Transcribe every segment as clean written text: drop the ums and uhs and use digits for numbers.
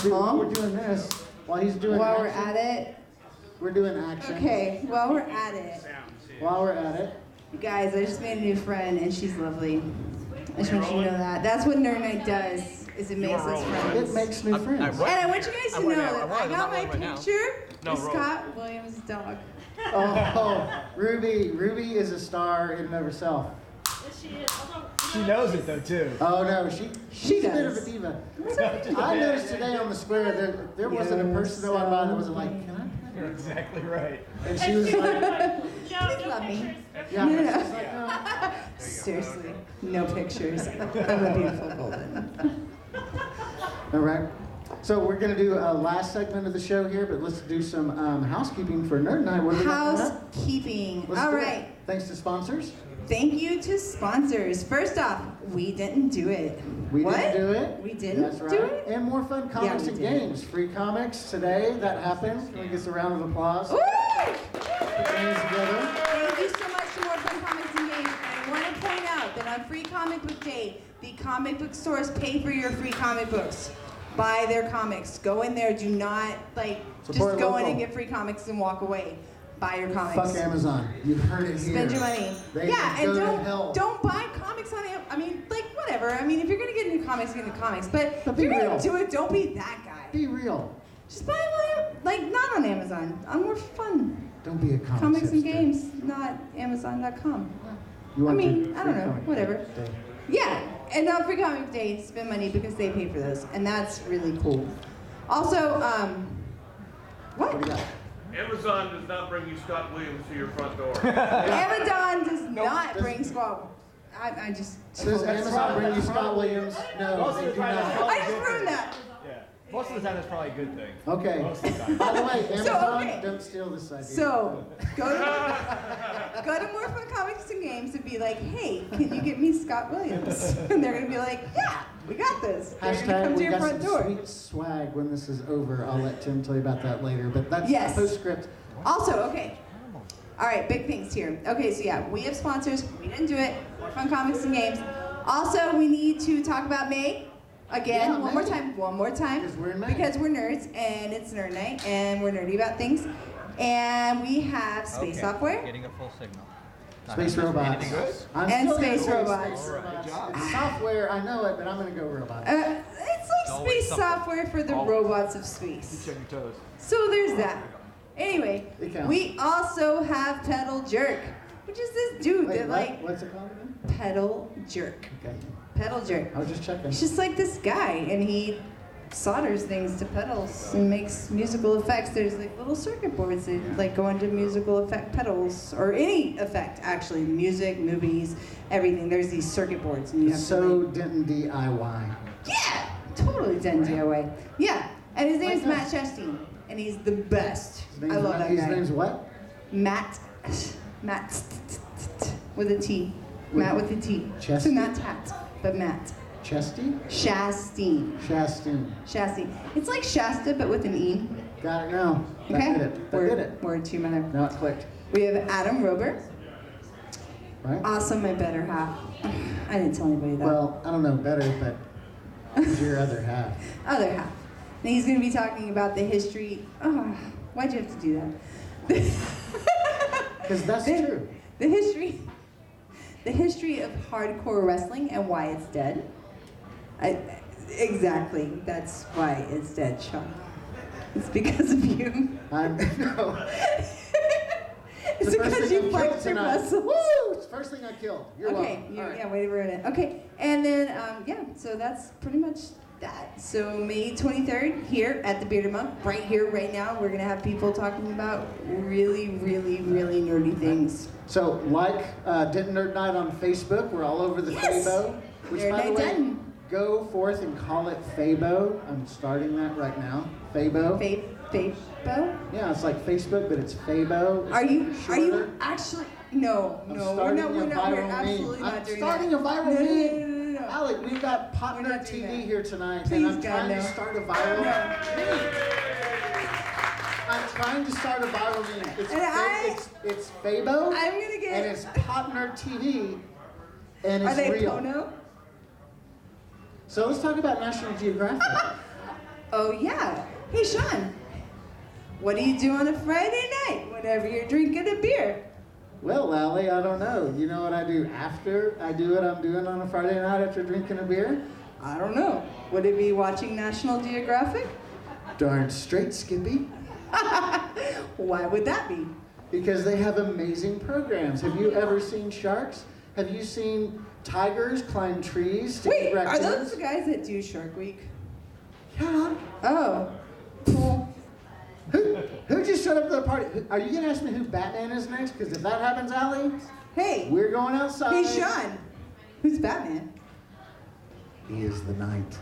We're doing this while he's doing While action. we're at it. We're doing action. Okay, while we're at it. While we're at it. You guys, I just made a new friend and she's lovely. I just want you to know that. That's what Nerd Night does, is it makes us friends. It makes new friends. And I want you guys to know that I got my picture with Scott Williams' dog. Oh, Ruby. Ruby is a star in and of herself. Yes, she is. She knows it though too. Oh no, she's a bit of does. a diva. I noticed today on the square there wasn't a person that walked by that wasn't like, can I? You're exactly right. And she was like, Please love me. yeah. No. She's like, no. Seriously, no pictures. I'm a beautiful golden. All right. So we're going to do a last segment of the show here, but let's do some housekeeping for Nerd Night. What do we got coming up? Housekeeping. Let's All do right. it. Thanks to sponsors. Thank you to sponsors. First off, we didn't do it. We What? didn't do it. We didn't That's right. do it? And more fun comics we and did. games. Free comics today. That happened. Can we get a round of applause? Woo! Put your hands together. Thank you so much to More Fun Comics and Games. I want to point out that on Free Comic Book Day, the comic book stores pay for your free comic books. Buy their comics. Go in there. Do not, Support just go in local. and get free comics and walk away. Buy your comics. Fuck Amazon. You've heard it here. Spend your money. They yeah, can and go to hell. don't buy comics on Amazon. I mean, whatever. I mean, if you're going to get new comics, get new comics. But if be you're going real. to do it, don't be that guy. Be real. Just buy them not on Amazon. On More Fun. Don't be a Comics and hipster. Games, not Amazon.com. You want to I don't know, Comic whatever. Day. Yeah, and on Free Comic Day, spend money because they pay for those, and that's really cool. Also, what? What do you got? Amazon does not bring you Scott Williams to your front door. Amazon does not bring Squad. I just. Does Amazon bring you Scott Williams? No, Most of they the do time it's not. probably I just ruined that. Yeah. Most of the time it's probably a good thing. Okay. Most of the time. By the way, Amazon, okay. don't steal this idea. So, go to More Fun Comics and Games and be like, hey, can you get me Scott Williams? And they're going to be like, yeah, we got this. They're going to Hashtag come to we your got front some door. sweet swag when this is over. I'll let Tim tell you about that later, but that's Yes. postscript. Also, okay. All right, big things here. Okay, so yeah, we have sponsors. We didn't do it. More Fun Comics and Games. Also, we need to talk about May. Again, Yeah, one more May. time, one more time. Because we're in May. Because we're nerds, and it's Nerd Night, and we're nerdy about things. And we have space software. Getting a full signal. Space robots. Anything good? I'm And still gonna space say robots. Space robots. Good job. It's software, I know it, but I'm going to go robots. It's like Always space something. software for the Always. robots of You space. check your toes. So there's that. Anyway, It counts. we also have Pedal Jerk, which is this dude Wait, that what? What's it called again? Pedal Jerk. Okay. Pedal Jerk. I was just checking. He's just like this guy, and he solders things to pedals and makes musical effects. There's like little circuit boards that go into musical effect pedals, or any effect actually, music, movies, everything. There's these circuit boards, and you have So to Denton DIY. yeah, totally done DIY. Yeah, and his name is Like Matt Chastain, and he's the best. His name's I love that His guy. name's what? Matt with a T. Matt with a T. So Chastain? not Tat, but Matt. Chesty? Chastain. Chastain. Chastain. It's like Shasta, but with an E. Got it now. That Okay? did it. That word, did it. Word to your mother. Now it clicked. We have Adam Rober. Right? Awesome, my better half. I didn't tell anybody that. Well, I don't know better, but who's your other half? Other half. And he's going to be talking about the history. Oh, why'd you have to do that? Because that's true. The history of hardcore wrestling and why it's dead. Exactly. That's why it's dead, Sean. It's because of you. No. It's the first because thing you I killed flexed your tonight. muscles. Woo! It's the first thing I killed. You're Okay, welcome. All right. yeah, way to ruin it. Okay, and then, yeah, so that's pretty much that. So May 23rd, here at the Bearded Monk, right here, right now, we're going to have people talking about really, really, really nerdy things. So, Denton Nerd Night on Facebook. We're all over the Yes! Fabo. Which, Nerd by the Night way, Denton. go forth and call it Fabo. I'm starting that right now. Fabo. Fabo? Yeah, it's like Facebook, but it's Fabo. It's Are you shorter. actually, no, I'm no, starting we're a not, viral we're meme. absolutely not I'm doing starting that. a viral No, no, meme. no. Alec, we've got Pop We're Nerd not doing TV that. here tonight, Please, and I'm God, trying no. to start a viral meme. I'm trying to start a viral meme. It's Fabo, I'm going to and get, it's Pop Nerd TV, and it's are they real. Pono? So let's talk about National Geographic. Oh yeah. Hey Sean, what do you do on a Friday night whenever you're drinking a beer? Well, Lally, I don't know. You know what I do after I do what I'm doing on a Friday night after drinking a beer? I don't know. Would it be watching National Geographic? Darn straight, Skippy. Why would that be? Because they have amazing programs. Have you ever seen sharks? Have you seen tigers climb trees to Wait, eat are raccoons? those the guys that do Shark Week? Yeah. Oh, cool. Who just showed up to the party? Are you gonna ask me who Batman is next? Because if that happens, Allie, Hey, we're going outside. hey Sean, who's Batman? He is the night.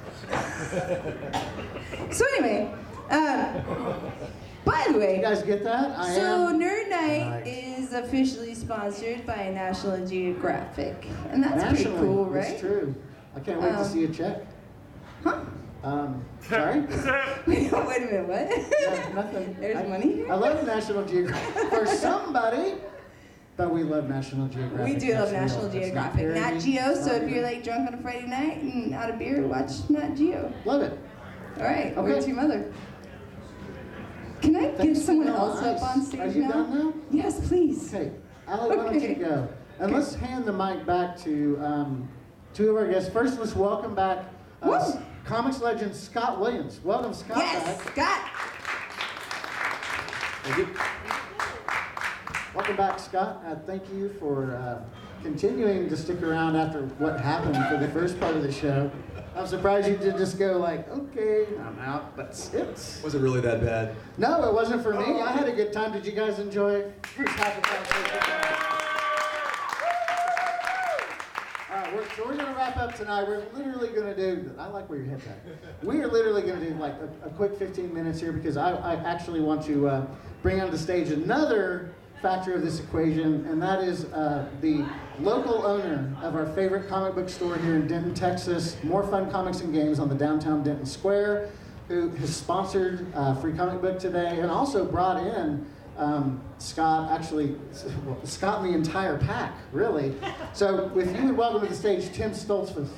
So anyway, by the way, You guys get that? I so am. Nerd Night Night. is officially sponsored by National Geographic, and that's Nationally, pretty cool, right? It's true. I can't wait to see a check. Huh? Sorry? Wait a minute, what? Yeah, nothing. There's money here? I love National Geographic for somebody, but we love National Geographic. We do love That's National real. That's not Geographic. Nat parody. Geo, It's so not if you're even- like drunk on a Friday night and out of beer, watch Nat Geo. Love it. All right, Okay. where's your mother? Can I get Thanks for someone being else nice. up on stage Are you now? done now? Yes, please. Okay, Allie, why don't you Okay. go? And let's hand the mic back to two of our guests. First, let's welcome back Woo! comics legend Scott Williams. Welcome, Scott. Yes, Back. Scott. Thank you. Welcome back, Scott. Thank you for continuing to stick around after what happened for the first part of the show. I'm surprised you did just go like, okay, I'm out, but it's... Was it really that bad? No, it wasn't for me. I had a good time. Did you guys enjoy first half of the conversation? So we're going to wrap up tonight. We're literally going to do, I like where your head's at. We are literally going to do like a quick 15 minutes here because I actually want to bring onto stage another factor of this equation, and that is the local owner of our favorite comic book store here in Denton, Texas, More Fun Comics and Games on the downtown Denton Square, who has sponsored Free Comic Book today and also brought in Scott, actually, well, Scott and the entire pack, really. So if you would welcome to the stage Tim Stoltzfus.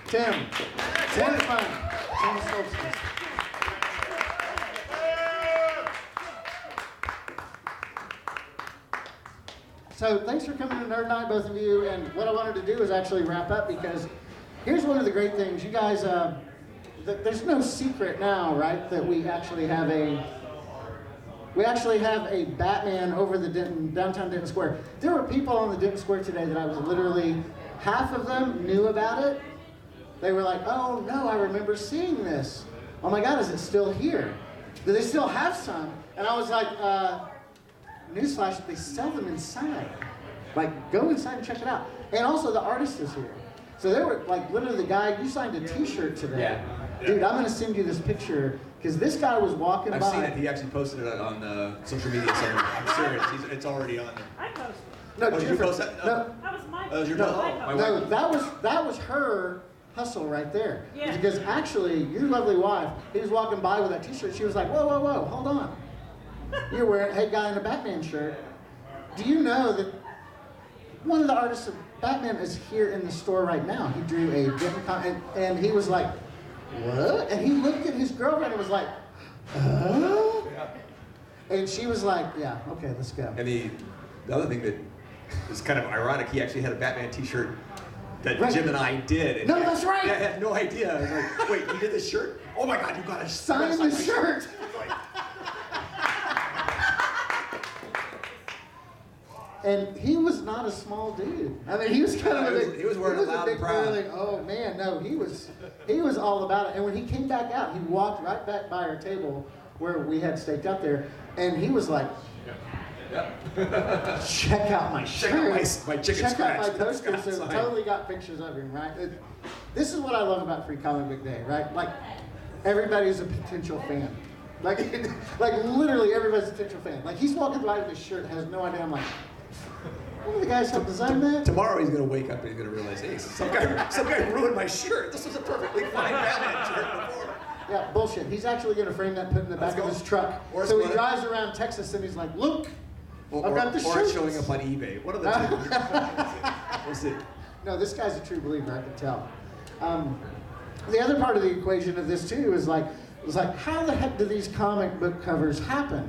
Tim Fun. Tim Stoltzfus. So thanks for coming to Nerd Night, both of you. And what I wanted to do is actually wrap up because here's one of the great things. You guys, there's no secret now, right, that we actually have a Batman over the downtown Denton Square. There were people on the Denton Square today that I was literally, half of them knew about it. They were like, oh no, I remember seeing this. Oh my God, is it still here? Do they still have some? And I was like, newsflash, they sell them inside. Like, go inside and check it out. And also, the artist is here. So they were, like, literally the guy, you signed a t-shirt today. Yeah. Dude, I'm going to send you this picture, because this guy was walking by. I've seen it. He actually posted it on social media somewhere. I'm serious. It's already on there. I posted. No, Oh, did you Jennifer, post that? No, That was my. That was your no, post? My no, wife. that was her hustle right there. Yeah. Because actually, your lovely wife, he was walking by with that t-shirt, she was like, whoa, whoa, whoa, hold on. You're wearing, hey, guy in a Batman shirt. Do you know that one of the artists of Batman is here in the store right now? He drew a Denton and he was like, what? And he looked at his girlfriend and was like, and she was like, yeah, okay, let's go. And the other thing that is kind of ironic, he actually had a Batman t-shirt that Right. Jim and I did. And No, that's right. Yeah, I had no idea. I was like, wait, you did this shirt? Oh my God, you got to Sign the shirt. And he was not a small dude. I mean, he was kind of a big. He was wearing it loud and proud. Burly, oh man, no, he was all about it. And when he came back out, he walked right back by our table where we had staked out there, and he was like, check out my shirt. my chicken Check scratch. out my poster. Scott So sign. totally got pictures of him, right? This is what I love about Free Comic Book Day, right? Like, everybody's a potential fan. Like literally everybody's a potential fan. Like, he's walking by with his shirt, has no idea. I'm like, one of the guys helped design that? Tomorrow he's going to wake up and he's going to realize, hey, some guy ruined my shirt. This was a perfectly fine Batman shirt before. Yeah, bullshit. He's actually going to frame that, put it in the back of his truck. Or So he split it. drives around Texas and he's like, look, Or, I've got the or shirt. it's showing up on eBay. One of the two. We'll see. No, this guy's a true believer, I can tell. The other part of the equation of this too is like, was like, how the heck do these comic book covers happen?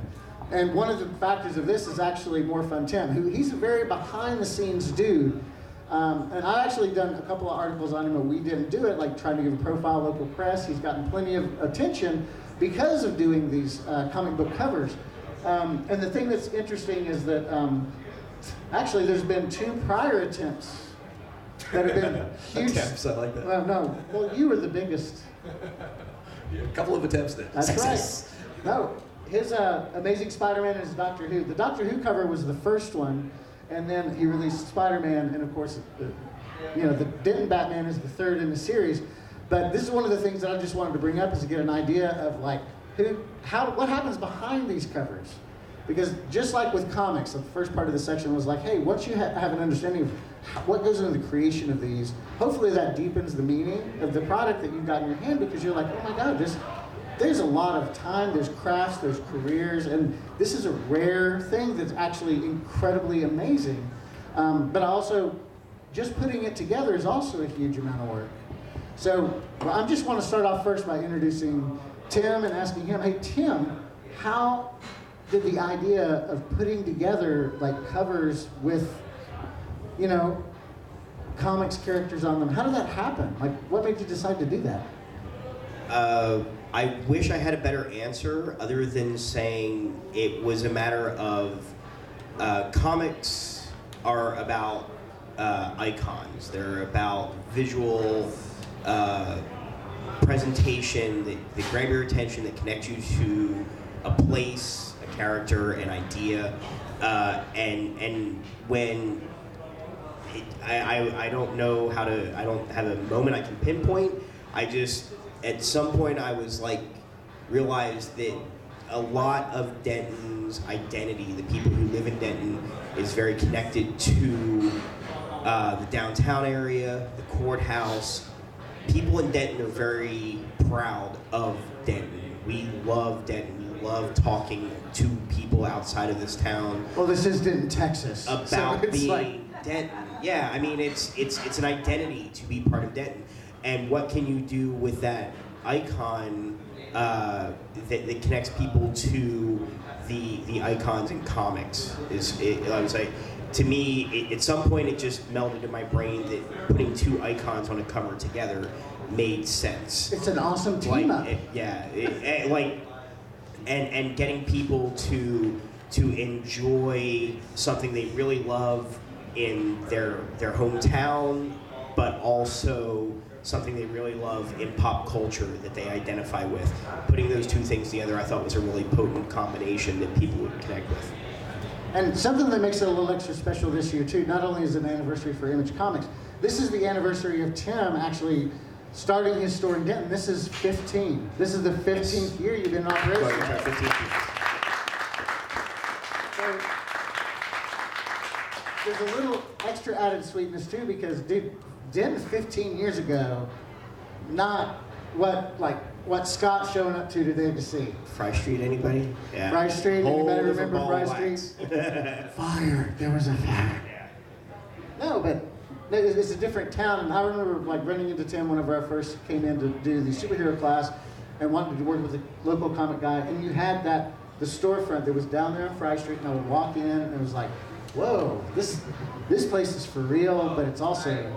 And one of the factors of this is actually More Fun Tim, who he's a very behind-the-scenes dude. And I've actually done a couple of articles on him, but we didn't do it, like trying to give a profile local press. He's gotten plenty of attention because of doing these comic book covers. And the thing that's interesting is that actually there's been 2 prior attempts that have been huge. Attempts, I like that. Well, no, well, you were the biggest. A couple of attempts then. That's Success. right. No, his Amazing Spider-Man and his Doctor Who. The Doctor Who cover was the first one, and then he released Spider-Man, and of course, the Denton Batman is the third in the series. But this is one of the things that I just wanted to bring up, is to get an idea of like what happens behind these covers. Because just like with comics, the first part of the section was like, hey, once you have an understanding of what goes into the creation of these, hopefully that deepens the meaning of the product that you've got in your hand, because you're like, oh my God, there's a lot of time, there's crafts, there's careers, and this is a rare thing that's actually incredibly amazing. But also, just putting it together is also a huge amount of work. So I just want to start off first by introducing Tim and asking him, hey Tim, how did the idea of putting together like covers with, comics characters on them, how did that happen? Like, what made you decide to do that? I wish I had a better answer other than saying it was a matter of comics are about icons. They're about visual presentation that grab your attention, that connect you to a place, a character, an idea, and when I don't know how to, I don't have a moment I can pinpoint. I just, at some point I was like, realized that a lot of Denton's identity, the people who live in Denton, is very connected to the downtown area, the courthouse. People in Denton are very proud of Denton. We love Denton. We love talking to people outside of this town. Well, this is Denton, Texas. About so being like... Denton. Yeah, I mean, it's an identity to be part of Denton. And what can you do with that icon that connects people to the icons in comics? I would say, to me, at some point it just melded in my brain that putting 2 icons on a cover together made sense. It's an awesome team up. And getting people to enjoy something they really love in their hometown, but also something they really love in pop culture that they identify with. Putting those 2 things together, I thought, was a really potent combination that people would connect with. And something that makes it a little extra special this year too, not only is it an anniversary for Image Comics, this is the anniversary of Tim actually starting his store in Denton. This is 15. This is the 15th year you've been in operation. Right, 15 years. So, there's a little extra added sweetness too, because dude, Denton 15 years ago, not what Scott's showing up to today to see. Fry Street, anybody? Yeah. Fry Street, anybody remember Fry Street? Fire, there was a fire. No, but it's a different town, and I remember like running into Tim whenever I first came in to do the superhero class and wanted to work with a local comic guy, and you had the storefront that was down there on Fry Street, and I would walk in and it was like, whoa, this place is for real, but it's also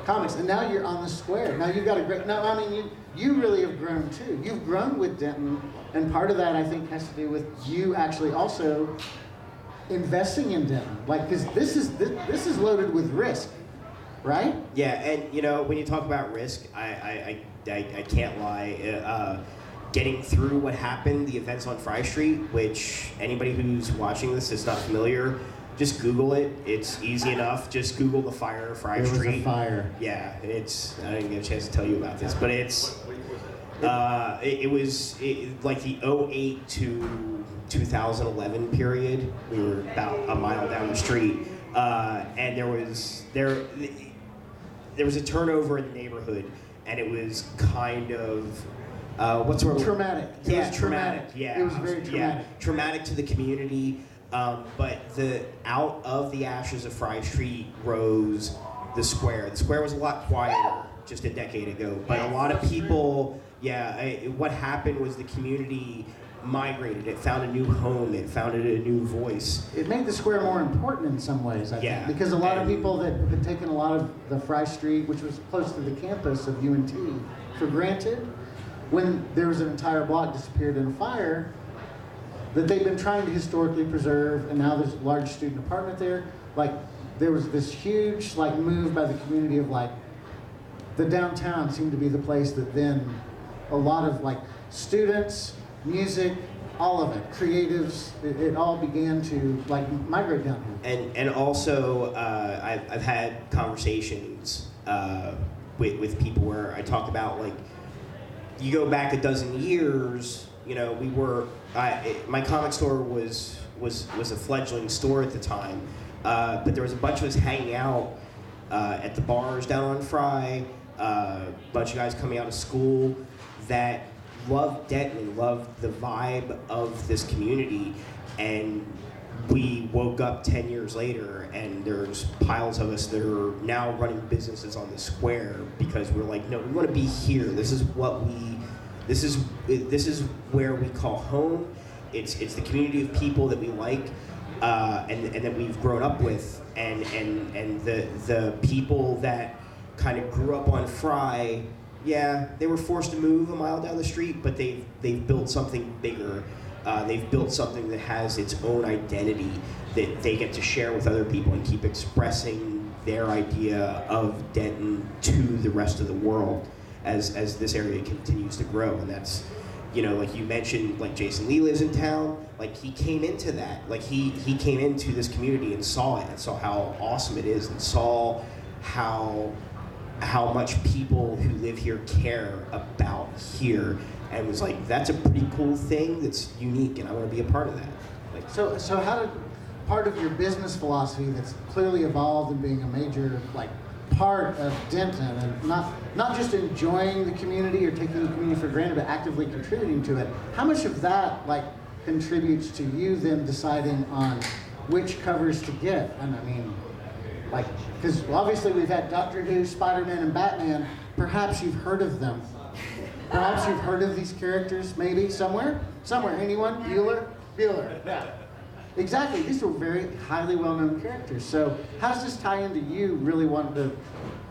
comics. And now you're on the square. Now you've got a great, no, I mean, you really have grown too. You've grown with Denton, and part of that I think has to do with you actually also investing in Denton. Like, because this is loaded with risk, right? Yeah, and when you talk about risk, I can't lie. Getting through what happened, the events on Fry Street, which anybody who's watching this is not familiar, just Google it. It's easy enough. Just Google the fire of Fry Street. There was a fire. Yeah, I didn't get a chance to tell you about this, but it was like the 2008 to 2011 period. We were about a mile down the street, and there was a turnover in the neighborhood, and it was kind of what's the word? Traumatic. Yeah, It was traumatic. Yeah, It was very traumatic. Yeah, traumatic to the community. But out of the ashes of Fry Street rose the square. The square was a lot quieter just a decade ago, but a lot of people, What happened was the community migrated. It found a new home. It founded a new voice. It made the square more important in some ways, I think, because a lot of people that had taken a lot of the Fry Street, which was close to the campus of UNT, for granted, when there was an entire block disappeared in a fire that they've been trying to historically preserve, and now there's a large student apartment there. Like, there was this huge move by the community of the downtown seemed to be the place that then a lot of students, music, all of it, creatives, it all began to migrate down here. And also, I've had conversations with people where I talk about you go back a dozen years, my comic store was a fledgling store at the time, but there was a bunch of us hanging out at the bars down on Fry, a bunch of guys coming out of school that loved Denton, loved the vibe of this community, and we woke up 10 years later and there's piles of us that are now running businesses on the square because we're no, we want to be here. This is where we call home. It's the community of people that we like and that we've grown up with, and the people that kind of grew up on Fry. Yeah, they were forced to move a mile down the street, but they've built something bigger. They've built something that has its own identity that they get to share with other people and keep expressing their idea of Denton to the rest of the world as this area continues to grow. And that's, like you mentioned, Jason Lee lives in town. He came into that. He came into this community and saw it and saw how awesome it is and saw how much people who live here care about here, and was that's a pretty cool thing that's unique, and I want to be a part of that. So how did part of your business philosophy that's clearly evolved in being a major part of Denton, and not just enjoying the community or taking the community for granted, but actively contributing to it, how much of that contributes to you then deciding on which covers to get? And I mean, because obviously we've had Doctor Who, Spider-Man, and Batman. Perhaps you've heard of them. Perhaps you've heard of these characters, maybe, somewhere? Anyone? Bueller? Yeah. Exactly, these were very highly well-known characters. So how does this tie into you really wanting to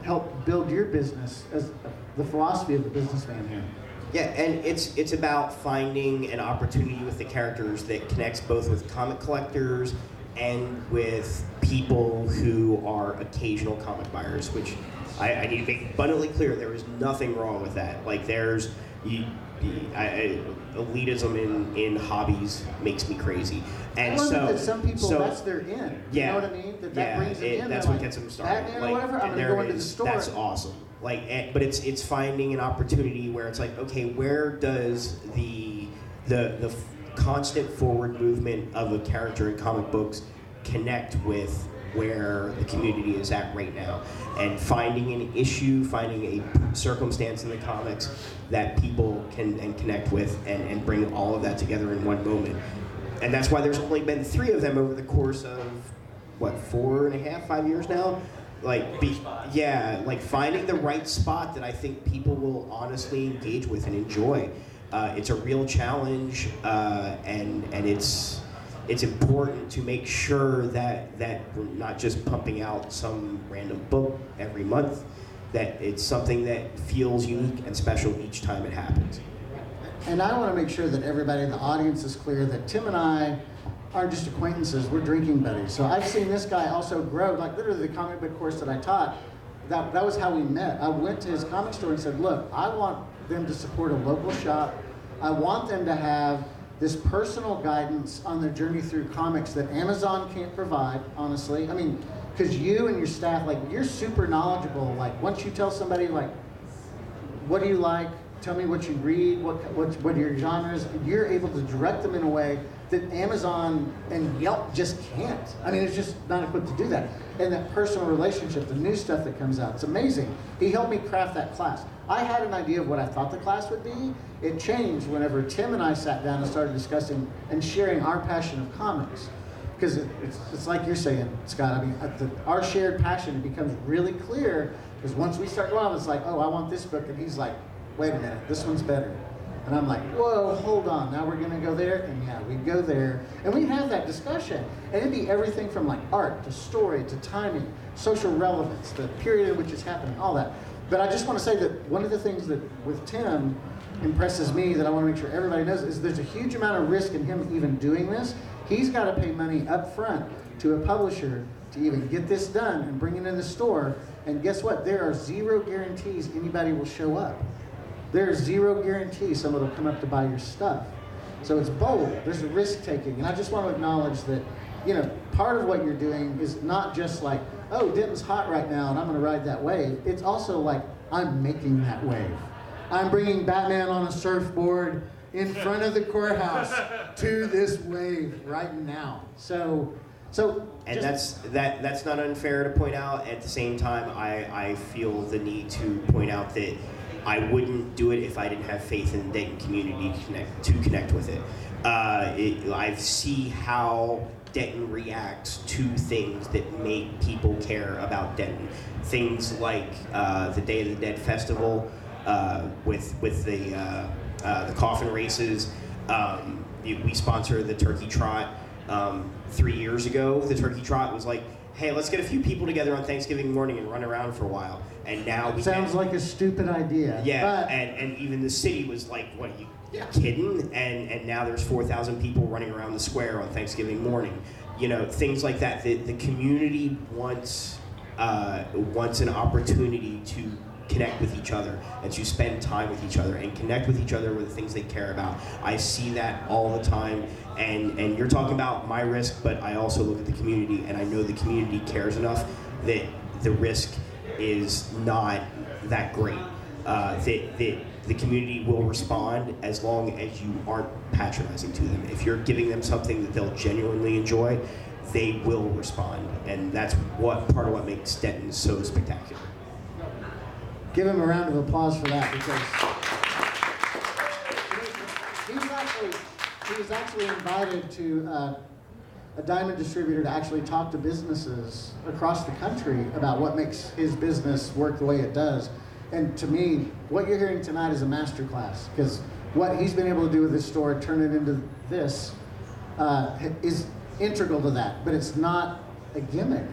help build your business as the philosophy of the businessman here? Yeah, and it's about finding an opportunity with the characters that connects both with comic collectors and with people who are occasional comic buyers, which I need to make abundantly clear, there is nothing wrong with that. There's elitism in hobbies makes me crazy, and I love that some people that's their in. You know what I mean? That brings them in. That's what gets them started. Batman or whatever. I'm gonna go into the store. That's awesome. But it's finding an opportunity where it's okay, where does the constant forward movement of a character in comic books connect with where the community is at right now, and finding an issue, finding a circumstance in the comics that people can connect with and bring all of that together in one moment. And that's why there's only been 3 of them over the course of, 4.5, 5 years now? Finding the right spot that I think people will honestly engage with and enjoy. It's a real challenge, and it's important to make sure that we're not just pumping out some random book every month, that it's something that feels unique and special each time it happens. And I want to make sure that everybody in the audience is clear that Tim and I aren't just acquaintances, we're drinking buddies. So I've seen this guy also grow, literally the comic book course that I taught, that was how we met. I went to his comic store and said, look, I want them to support a local shop. I want them to have this personal guidance on their journey through comics that Amazon can't provide, honestly. I mean, because you and your staff, you're super knowledgeable. Once you tell somebody, what do you like? Tell me what you read, what are your genres. You're able to direct them in a way that Amazon and Yelp just can't. I mean, it's just not equipped to do that. And that personal relationship, the new stuff that comes out, it's amazing. He helped me craft that class. I had an idea of what I thought the class would be. It changed whenever Tim and I sat down and started discussing and sharing our passion of comics. Because it's like you're saying, Scott, I mean, our shared passion, it becomes really clear, because once we start going on, it's oh, I want this book, and he's wait a minute, this one's better. And I'm like, whoa, hold on, now we're gonna go there, and yeah, we go there, and we have that discussion. And it'd be everything from like art, to story, to timing, social relevance, the period in which it's happening, all that. But I just wanna say that one of the things that with Tim impresses me that I wanna make sure everybody knows is there's a huge amount of risk in him even doing this. He's gotta pay money up front to a publisher to even get this done and bring it in the store. And guess what? There are zero guarantees anybody will show up. There's zero guarantee someone will come up to buy your stuff. So it's bold, there's a risk taking. And I just want to acknowledge that, you know, part of what you're doing is not just like, oh, Denton's hot right now and I'm gonna ride that wave. It's also like, I'm making that wave. I'm bringing Batman on a surfboard in front of the courthouse to this wave right now. So and that's not unfair to point out. At the same time, I feel the need to point out that I wouldn't do it if I didn't have faith in the Dayton community to connect with it. I see how Denton reacts to things that make people care about Denton. Things like the Day of the Dead Festival with the coffin races. We sponsor the Turkey Trot. 3 years ago, the Turkey Trot was like, hey, let's get a few people together on Thanksgiving morning and run around for a while. And now we sounds like a stupid idea. Yeah, but and even the city was like, what, are you kidding? And now there's 4,000 people running around the square on Thanksgiving morning. You know, things like that. The community wants an opportunity to connect with each other and to spend time with each other and connect with each other with the things they care about. I see that all the time, and you're talking about my risk, but I also look at the community, and I know the community cares enough that the risk is not that great. That the community will respond as long as you aren't patronizing to them. If you're giving them something that they'll genuinely enjoy, they will respond, and that's part of what makes Denton so spectacular. Give him a round of applause for that, because he was actually invited to a diamond distributor to actually talk to businesses across the country about what makes his business work the way it does. And to me, what you're hearing tonight is a masterclass, because what he's been able to do with his store, turn it into this, is integral to that. But it's not a gimmick.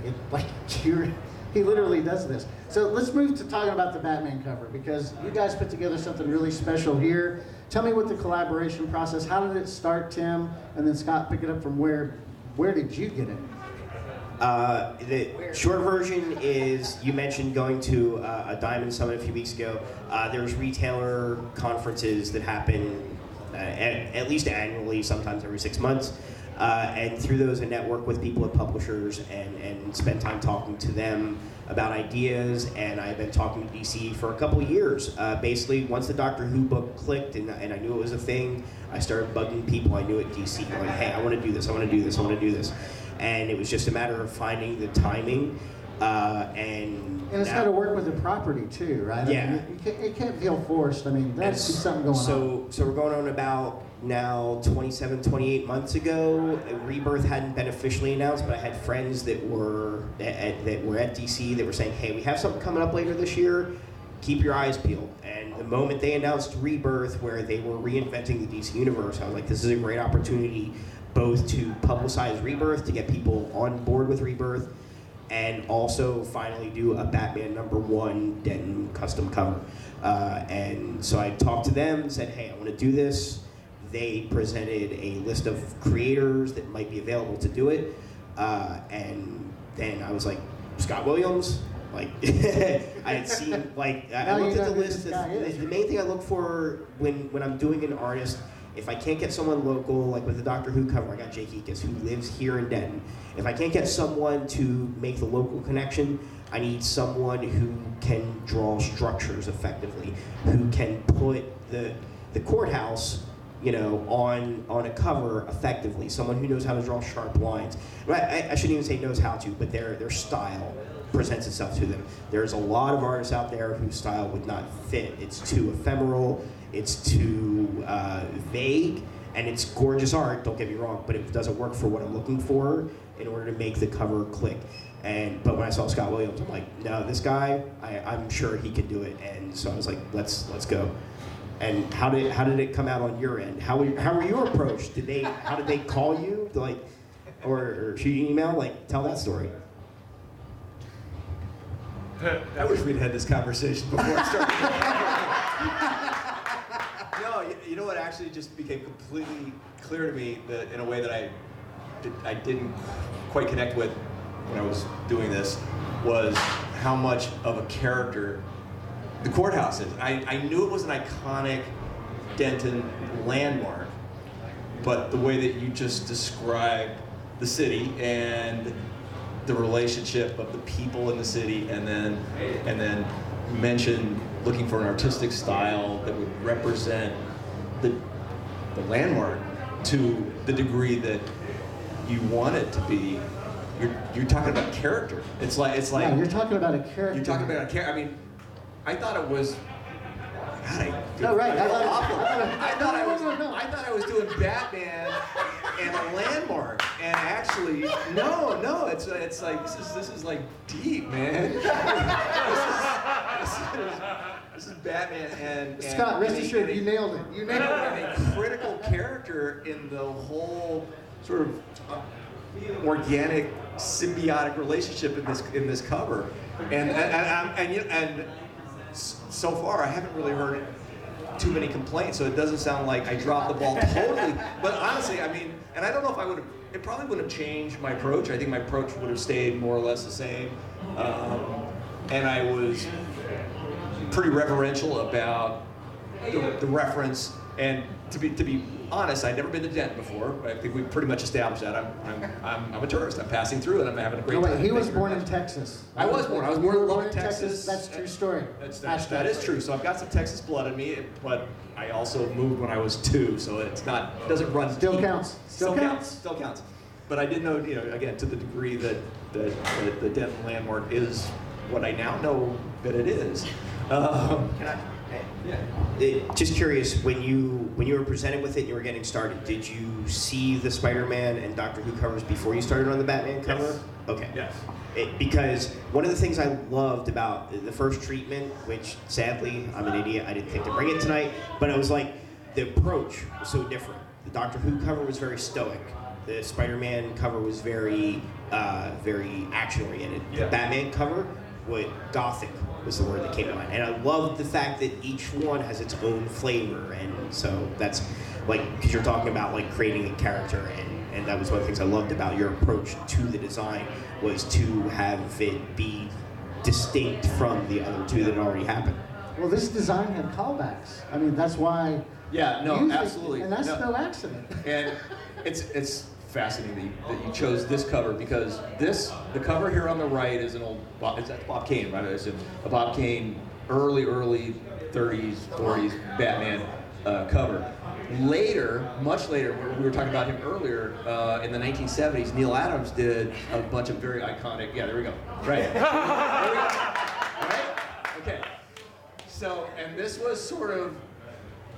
He literally does this. So let's move to talking about the Batman cover, because you guys put together something really special here. Tell me what the collaboration process, how did it start, Tim? And then Scott, pick it up from where did you get it? The short version is, you mentioned going to a Diamond Summit a few weeks ago. There's retailer conferences that happen at least annually, sometimes every 6 months. And through those, I network with people at publishers and spend time talking to them about ideas. And I've been talking to DC for a couple of years. Basically, once the Doctor Who book clicked and I knew it was a thing, I started bugging people I knew at DC, like, hey, I want to do this, I want to do this, I want to do this. And it was just a matter of finding the timing. And it's got to work with the property too, right? Yeah. I mean, it can't feel forced. I mean, that's something going on. So we're going on about now 27, 28 months ago. Rebirth hadn't been officially announced, but I had friends that were at DC that were saying, hey, we have something coming up later this year. Keep your eyes peeled. And the moment they announced Rebirth, where they were reinventing the DC universe, I was like, this is a great opportunity both to publicize Rebirth, to get people on board with Rebirth, and also finally do a Batman #1 Denton custom cover. And so I talked to them and said, hey, I want to do this. They presented a list of creators that might be available to do it. And then I was like, Scott Williams? Like, I had seen, like, I looked at the list. The main thing I look for when I'm doing an artist, if I can't get someone local, like with the Doctor Who cover, I got Jake Ekus, who lives here in Denton. If I can't get someone to make the local connection, I need someone who can draw structures effectively, who can put the courthouse, you know, on a cover effectively. Someone who knows how to draw sharp lines. I shouldn't even say knows how to, but their style presents itself to them. There's a lot of artists out there whose style would not fit. It's too ephemeral, it's too vague, and it's gorgeous art, don't get me wrong, but it doesn't work for what I'm looking for in order to make the cover click. But when I saw Scott Williams, I'm like, no, this guy, I'm sure he can do it. And so I was like, let's go. And how did it come out on your end? How were you approached? How did they call you? Or shoot you an email? Like, tell that story. I wish we'd had this conversation before I started. No, you know what actually just became completely clear to me that in a way that I didn't quite connect with when I was doing this was how much of a character the courthouse is. I knew it was an iconic Denton landmark, but the way that you just described the city and the relationship of the people in the city, and then mention looking for an artistic style that would represent the landmark to the degree that you want it to be. You're talking about character. It's like Yeah, you're talking about a character. you're talking about a character. I mean, I thought it was. God, No, right. I felt awful. No. I thought I was doing Batman and a landmark, and actually, no. It's like this is like deep, man. This is Batman and Scott, rest assured, you nailed it. You nailed it. and a critical character in the whole sort of organic, symbiotic relationship in this cover, and so far I haven't really heard too many complaints, so it doesn't sound like I dropped the ball totally. But honestly, I mean, and I don't know if I would have. It probably wouldn't have changed my approach. I think my approach would have stayed more or less the same, and I was pretty reverential about the reference. And to be honest, I'd never been to Denton before. I think we pretty much established that. I'm a tourist. I'm passing through, and I'm having a great No, wait, time. he was born in Texas. I was born in Lubbock, Texas. That's a true story. That is true. So I've got some Texas blood in me, but I also moved when I was 2, so it doesn't run. Still deep. counts. Still counts. But I did know, again, to the degree that the Denton landmark is what I now know that it is. Just curious, when you were presented with it and you were getting started, did you see the Spider-Man and Doctor Who covers before you started on the Batman cover? Yes. Okay. Yes. Because one of the things I loved about the first treatment, which sadly, I'm an idiot, I didn't think to bring it tonight, but it was like, the approach was so different. The Doctor Who cover was very stoic. The Spider-Man cover was very action-oriented. Yeah. The Batman cover, gothic was the word that came to mind. And I loved the fact that each one has its own flavor, and so that's like, because you're talking about like creating a character, and that was one of the things I loved about your approach to the design, was to have it be distinct from the other two that had already happened. Well, this design had callbacks. I mean, that's why. Yeah, no, music- absolutely. And that's no accident. And it's fascinating that you chose this cover, because the cover here on the right is an old that's Bob Kane, right? It's a Bob Kane early 30s, 40s Batman cover. Later, much later, we were talking about him earlier, in the 1970s, Neil Adams did a bunch of very iconic, yeah, there we go, right. There we go. Right? Okay. So, and this was sort of,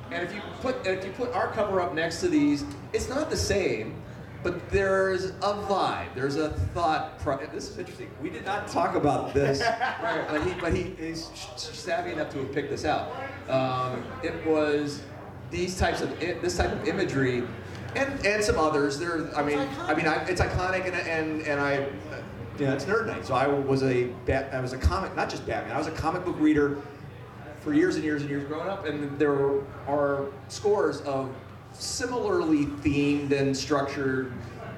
and if you put our cover up next to these, it's not the same, but there's a vibe. There's a thought. This is interesting. We did not talk about this, right? But he's savvy enough to have picked this out. It was this type of imagery, and some others. It's iconic, and I. Yeah, it's nerd night. So I was a comic, not just Batman. I was a comic book reader for years and years and years growing up, and there are scores of similarly themed and structured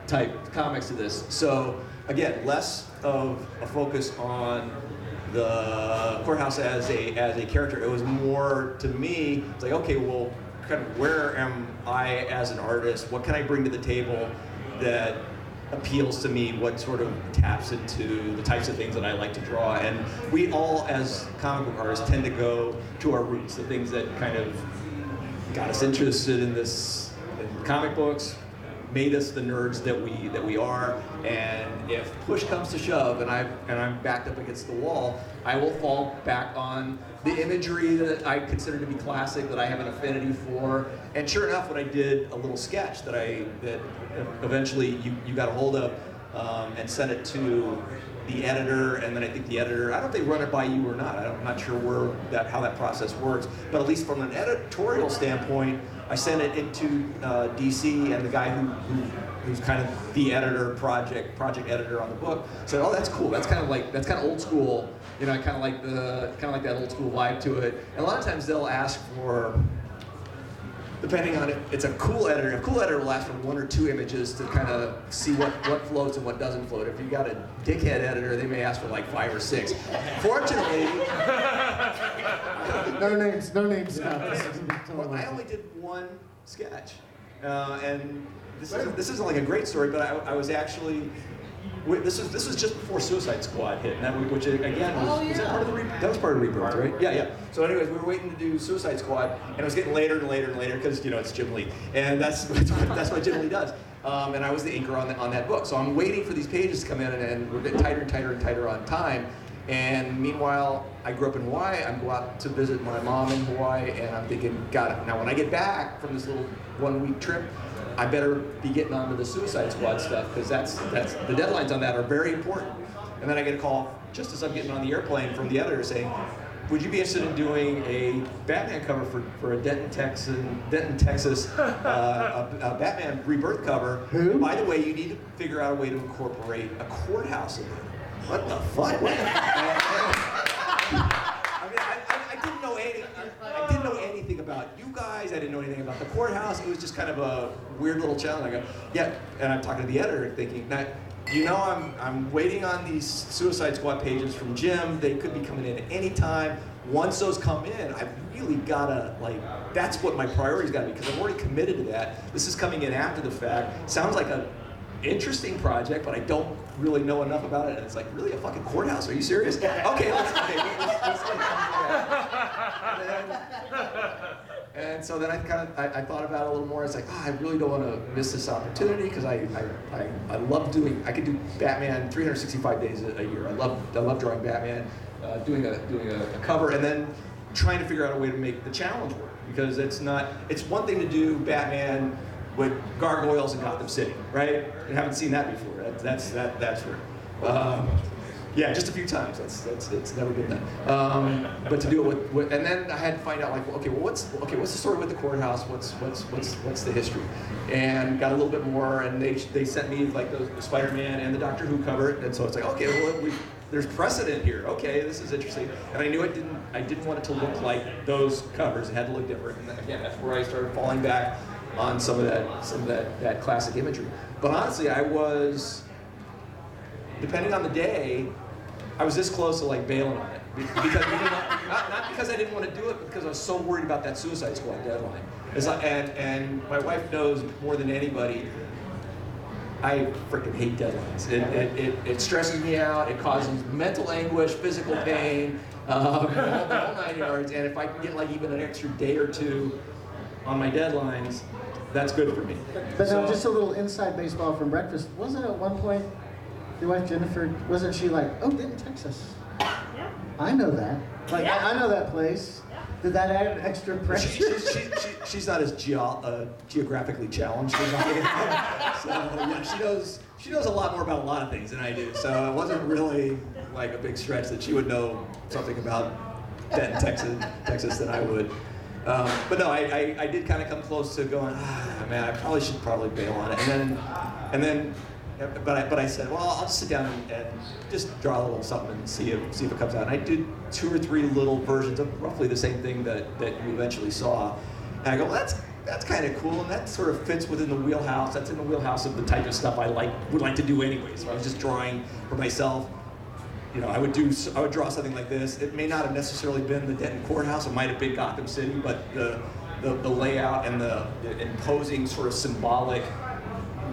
type comics to this. So again, less of a focus on the courthouse as a character. It was more, to me, it's like, okay, well, kind of where am I as an artist? What can I bring to the table that appeals to me? What sort of taps into the types of things that I like to draw? And we all, as comic book artists, tend to go to our roots, the things that kind of got us interested in comic books, made us the nerds that we are. And if push comes to shove, and I'm backed up against the wall, I will fall back on the imagery that I consider to be classic, that I have an affinity for. And sure enough, when I did a little sketch that eventually you got a hold of and sent it to the editor, and then I think the editor, I don't know if they run it by you or not. I'm not sure how that process works, but at least from an editorial standpoint, I sent it into DC, and the guy who's kind of the editor, project editor on the book, said, "Oh, that's cool. That's kind of old school. You know, I kind of like that old school vibe to it." And a lot of times they'll ask for, depending on it, it's a cool editor. A cool editor will ask for 1 or 2 images to kind of see what floats and what doesn't float. If you got a dickhead editor, they may ask for like 5 or 6. Fortunately, no names. well, I only did 1 sketch, and this isn't like a great story, but I was actually. This was just before Suicide Squad hit, and which again was that part of that was part of Rebirth, right? Yeah. So anyways, we were waiting to do Suicide Squad, and it was getting later and later and later because it's Jim Lee, and that's what Jim Lee does. And I was the inker on that book, so I'm waiting for these pages to come in, and we're getting tighter and tighter and tighter on time. And meanwhile, I grew up in Hawaii. I'm going out to visit my mom in Hawaii, and I'm thinking, got it. Now when I get back from this little 1-week trip, I better be getting onto the Suicide Squad stuff, because that's the deadlines on that are very important. And then I get a call just as I'm getting on the airplane from the editor saying, "Would you be interested in doing a Batman cover for a Denton, Texas a Batman Rebirth cover? Who? By the way, you need to figure out a way to incorporate a courthouse in it." What the fuck? I didn't know anything about you guys. I didn't know anything about the courthouse. It was just kind of a weird little challenge. I go, yeah, and I'm talking to the editor, thinking, now, I'm waiting on these Suicide Squad pages from Jim. They could be coming in at any time. Once those come in, I've really gotta, that's what my priority's gotta be, because I'm already committed to that. This is coming in after the fact. Sounds like a interesting project, but I don't really know enough about it. And it's like, really, a fucking courthouse? Are you serious? Okay, let's and so then I thought about it a little more. It's like, I really don't want to miss this opportunity, because I could do Batman 365 days a year. I love drawing Batman, doing a cover, and then trying to figure out a way to make the challenge work, because it's one thing to do Batman with gargoyles in Gotham City, right? You haven't seen that before. That's for yeah, just a few times. It's never been done. But to do it with, and then I had to find out, what's the story with the courthouse? What's the history? And got a little bit more, and they sent me the Spider-Man and the Doctor Who cover, and so it's like, okay, well, there's precedent here. Okay, this is interesting. And I knew I didn't want it to look like those covers. It had to look different. And then again, that's where I started falling back on some of that classic imagery. But honestly, I was, depending on the day, I was this close to bailing on it, because not because I didn't want to do it, but because I was so worried about that Suicide Squad deadline. And my wife knows more than anybody, I freaking hate deadlines. It stresses me out. It causes mental anguish, physical pain, the whole 9 yards. And if I can get even an extra day or 2 on my deadlines, that's good for me. But now, just a little inside baseball from breakfast. Wasn't at one point your wife Jennifer? Wasn't she Denton, Texas? Yeah. I know that. Yeah. I know that place. Did that add extra pressure? She's not as geographically challenged as I am. So yeah, she knows a lot more about a lot of things than I do. So it wasn't really a big stretch that she would know something about Denton, Texas than I would. But no, I did kind of come close to going, man, I should probably bail on it. And then, but I said, well, I'll just sit down and just draw a little something and see if it comes out. And I did 2 or 3 little versions of roughly the same thing that you eventually saw. And I go, well, that's kind of cool, and that sort of fits within the wheelhouse. That's in the wheelhouse of the type of stuff I would like to do anyway. So I was just drawing for myself. I would draw something like this. It may not have necessarily been the Denton Courthouse. It might have been Gotham City, but the layout and the imposing sort of symbolic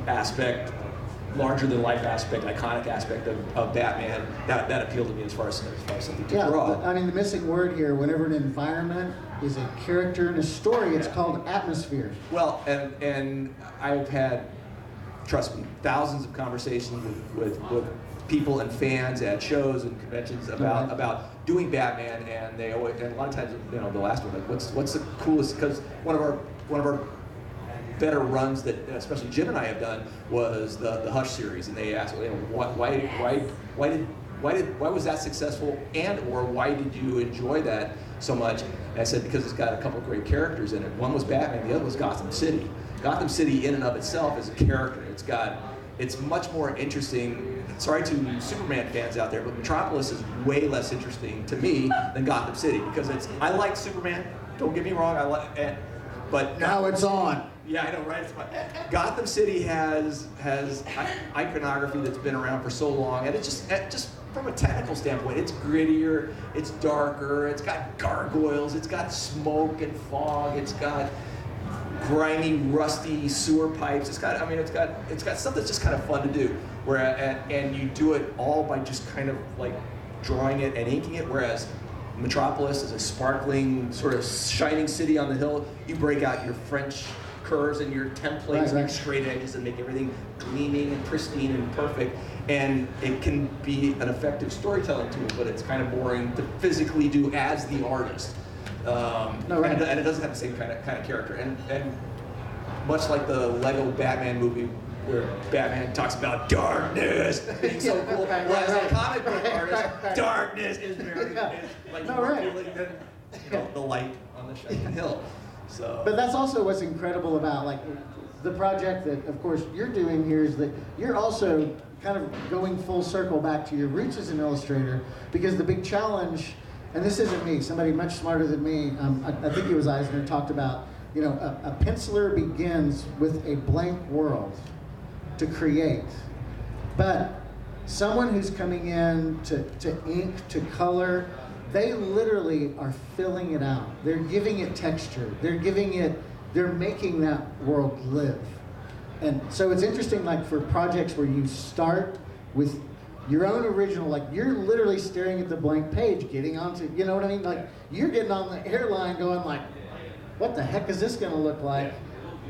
aspect, larger than life aspect, iconic aspect of Batman, that appealed to me as far as something to draw. But, the missing word here, whenever an environment is a character in a story, it's called atmosphere. Well, and I've had trust me, thousands of conversations with people and fans at shows and conventions about doing Batman, and they always, and a lot of times, you know, the last one, like, what's the coolest? Because one of our better runs that especially Jim and I have done was the Hush series, and they asked, you know, why was that successful, and or why did you enjoy that so much? And I said, because it's got a couple of great characters in it. One was Batman, the other was Gotham City. Gotham City in and of itself is a character. It's much more interesting. Sorry to Superman fans out there, but Metropolis is way less interesting to me than Gotham City, because I like Superman. Don't get me wrong, but Now it's on. Yeah, I know, right? Gotham City has iconography that's been around for so long, and it just from a technical standpoint, it's grittier, it's darker, it's got gargoyles, it's got smoke and fog, it's got grimy, rusty sewer pipes. It's got stuff that's just kind of fun to do. And you do it all by just kind of like drawing it and inking it. Whereas Metropolis is a sparkling, sort of shining city on the hill. You break out your French curves and your templates and your straight edges and make everything gleaming and pristine and perfect. And it can be an effective storytelling tool, but it's kind of boring to physically do as the artist. And it doesn't have the same kind of character. And much like the Lego Batman movie, where Batman talks about darkness being so cool, whereas a comic book artist, darkness is very like more appealing than, you know, the light on the shining hill. So. But that's also what's incredible about like the project that, of course, you're doing here, is that you're also kind of going full circle back to your roots as an illustrator, because the big challenge, and this isn't me, somebody much smarter than me, I think it was Eisner, talked about, you know, a penciler begins with a blank world to create, but someone who's coming in to ink, to color, they literally are filling it out. They're giving it texture. They're making that world live. And so it's interesting, like for projects where you start with your own original, like you're literally staring at the blank page, getting onto, you know what I mean? Like you're getting on the airline going like, what the heck is this gonna look like?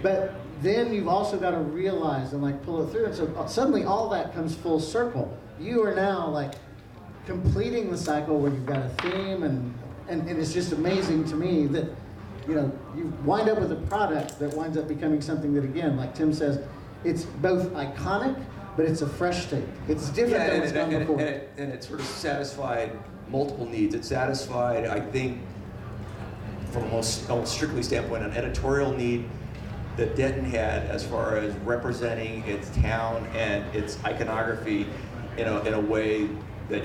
But then you've also got to realize and like pull it through. And so suddenly all that comes full circle. You are now like completing the cycle where you've got a theme, and it's just amazing to me that, you know, you wind up with a product that winds up becoming something that, again, like Tim says, it's both iconic, but it's a fresh take. It's different than what's done before. And it sort of satisfied multiple needs. It satisfied, I think, from almost strictly standpoint, an editorial need that Denton had as far as representing its town and its iconography in a way that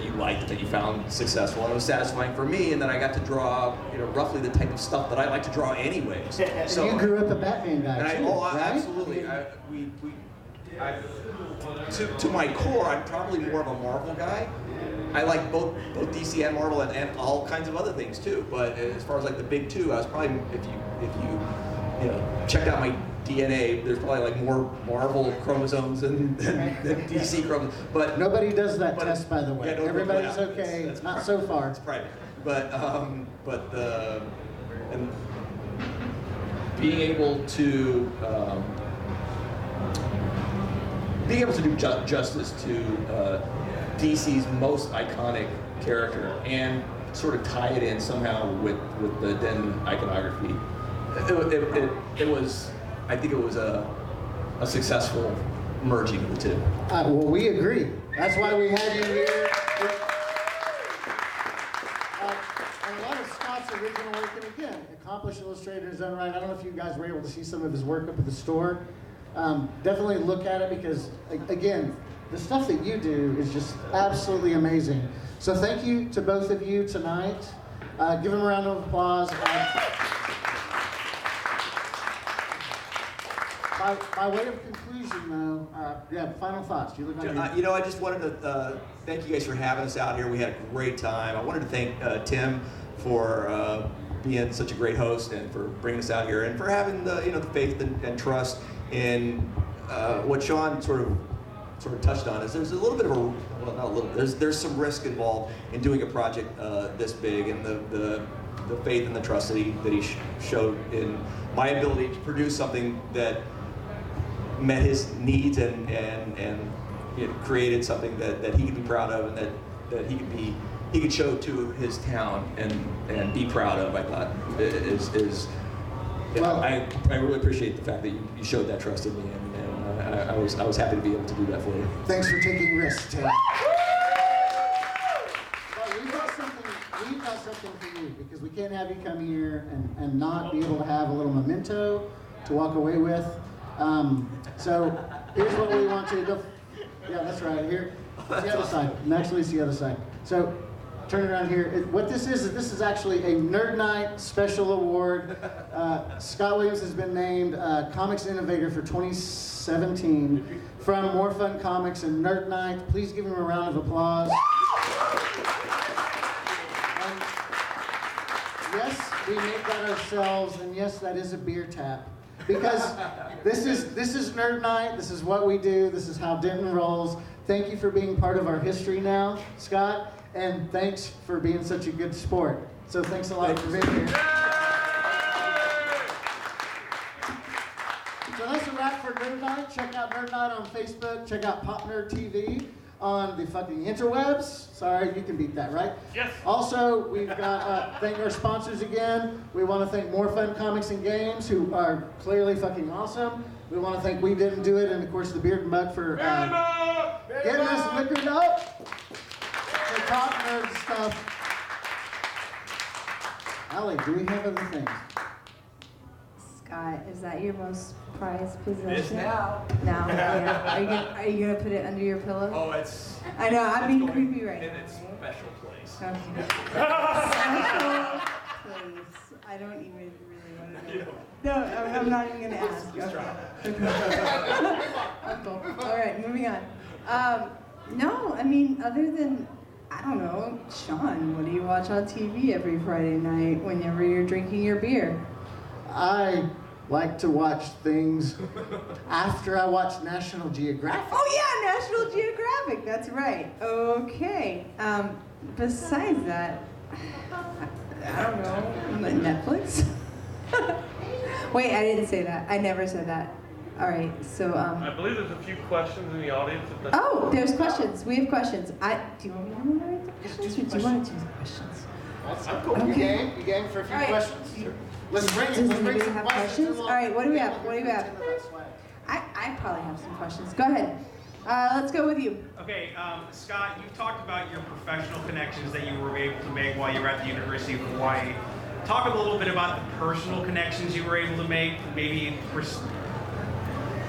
you liked, that you found successful, and it was satisfying for me, and then I got to draw, you know, roughly the type of stuff that I like to draw anyways. So you grew up a Batman guy too, right? Absolutely. To my core, I'm probably more of a Marvel guy. I like both DC and Marvel and all kinds of other things too. But as far as like the big two, I was probably, if you checked out my DNA, there's probably like more Marvel chromosomes than DC chromosomes. But nobody does that test, by the way. Yeah, everybody's okay. It's not so far. It's private. But and being able to do justice to DC's most iconic character and sort of tie it in somehow with the Den iconography. It was, I think it was a successful merging of the two. Well, we agree. That's why we had you here. And a lot of Scott's original work, and again, accomplished illustrator in his own right. I don't know if you guys were able to see some of his work up at the store. Definitely look at it, because, again, the stuff that you do is just absolutely amazing. So thank you to both of you tonight. Give them a round of applause. By way of conclusion, though, final thoughts. You look like I just wanted to thank you guys for having us out here. We had a great time. I wanted to thank Tim for being such a great host and for bringing us out here and for having the faith and trust in what Sean sort of touched on. Is there's a little bit of not a little. There's some risk involved in doing a project this big, and the faith and the trust that he showed in my ability to produce something that met his needs and created something that he could be proud of and that he could show to his town and be proud of. I thought is Well, I really appreciate the fact that you showed that trust in me, and I was happy to be able to do that for you. thanks for taking risks, Tim. Well, we've got something for you, because we can't have you come here and not be able to have a little memento to walk away with. So here's what we want you to do. Yeah, that's right. Here, it's the other side. And actually, it's the other side. So turn it around here. What this is actually a Nerd Night Special Award. Scott Williams has been named Comics Innovator for 2017 from More Fun Comics and Nerd Night. Please give him a round of applause. And yes, we make that ourselves, and yes, that is a beer tap. Because this is Nerd Night, this is what we do, this is how Denton rolls. Thank you for being part of our history now, Scott, and thanks for being such a good sport. So thanks a lot for being here. So that's a wrap for Nerd Night. Check out Nerd Night on Facebook, check out Pop Nerd TV on the fucking interwebs. Sorry, you can beat that, right? Yes. Also, we've got, thank our sponsors again. We want to thank More Fun Comics and Games, who are clearly fucking awesome. We want to thank We Didn't Do It, and of course the Beard and Mug for getting us liquored up. The Top Nerd stuff. Allie, do we have other things? Scott, is that your most prized possession? It's now. Now, yeah. Are you gonna put it under your pillow? Oh, it's. I know, I'm being going creepy right in now. its special place. Okay. Special place. I don't even really want to know. No, I'm not even gonna ask. Just Okay. try. Cool. All right, moving on. No, I mean, other than, I don't know, Sean, what do you watch on TV every Friday night whenever you're drinking your beer? I like to watch things after I watch National Geographic. Oh yeah, National Geographic, that's right. Okay. Besides that, I don't know, Netflix? Wait, I didn't say that. I never said that. All right, so, I believe there's a few questions in the audience. If that's oh, there's questions. We have questions. Do you want me to moderate the questions, or do you want to do the questions? I'm cool. You game? You game for a few All right. questions? Let's bring it. Does Let's bring anybody some have questions. questions? All right, what do we have? What do we have? I probably have some questions. Go ahead. Let's go with you. Okay, Scott, you've talked about your professional connections that you were able to make while you were at the University of Hawaii. Talk a little bit about the personal connections you were able to make, maybe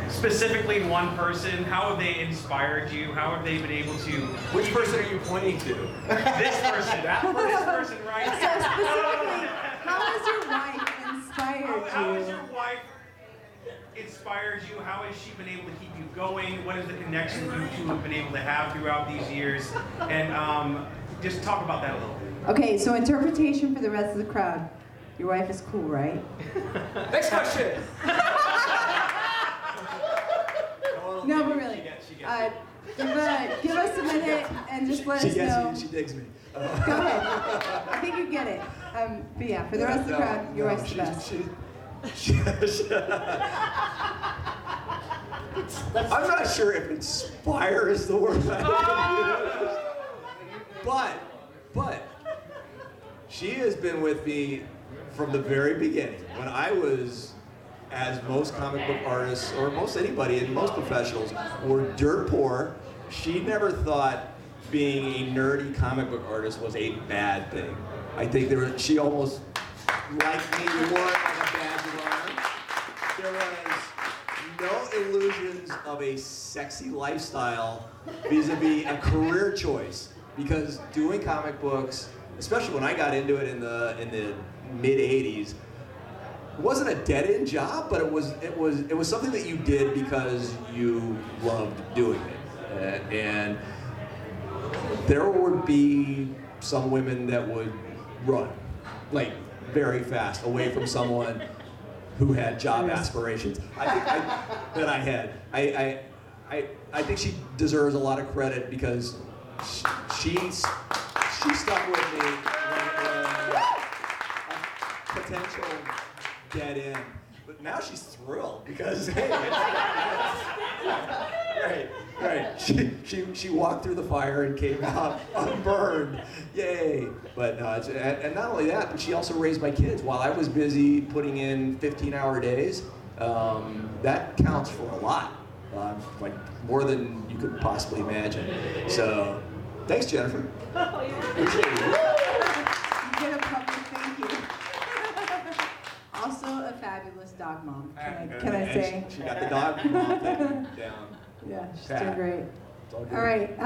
specifically one person. How have they inspired you? How have they been able to... Which person are you pointing to? This person, this person right So here. specifically, how has your wife inspired How has you? your wife inspired you? How has she been able to keep you going? What is the connection you two have been able to have throughout these years? And just talk about that a little. Okay, so interpretation for the rest of the crowd. Your wife is cool, right? Next question. No, but really. Give us a minute and just let us know. She digs me. Go ahead. I think you get it. But yeah, for the rest of the crowd, your wife's the best. I'm not sure if inspire is the word I would use. But she has been with me from the very beginning. When I was, as most comic book artists, or most anybody, and most professionals, were dirt poor, she never thought being a nerdy comic book artist was a bad thing. I think she almost liked me more as a badge of honor. There was no illusions of a sexy lifestyle vis-a-vis a career choice, because doing comic books, especially when I got into it in the mid '80s, it wasn't a dead-end job, but it was something that you did because you loved doing it. And there would be some women that would run, like very fast, away from someone who had job aspirations. That I had. I think she deserves a lot of credit because she stuck with me when it was a potential dead end. But now she's thrilled because hey, Right. She walked through the fire and came out unburned. Yay! But and not only that, but she also raised my kids while I was busy putting in 15-hour days. That counts for a lot, like more than you could possibly imagine. So, thanks, Jennifer. Appreciate it. You get a public thank you. Also a fabulous dog mom, can I say? She got the dog mom thing down. Yeah, she's Pat. doing great. It's all good. All right.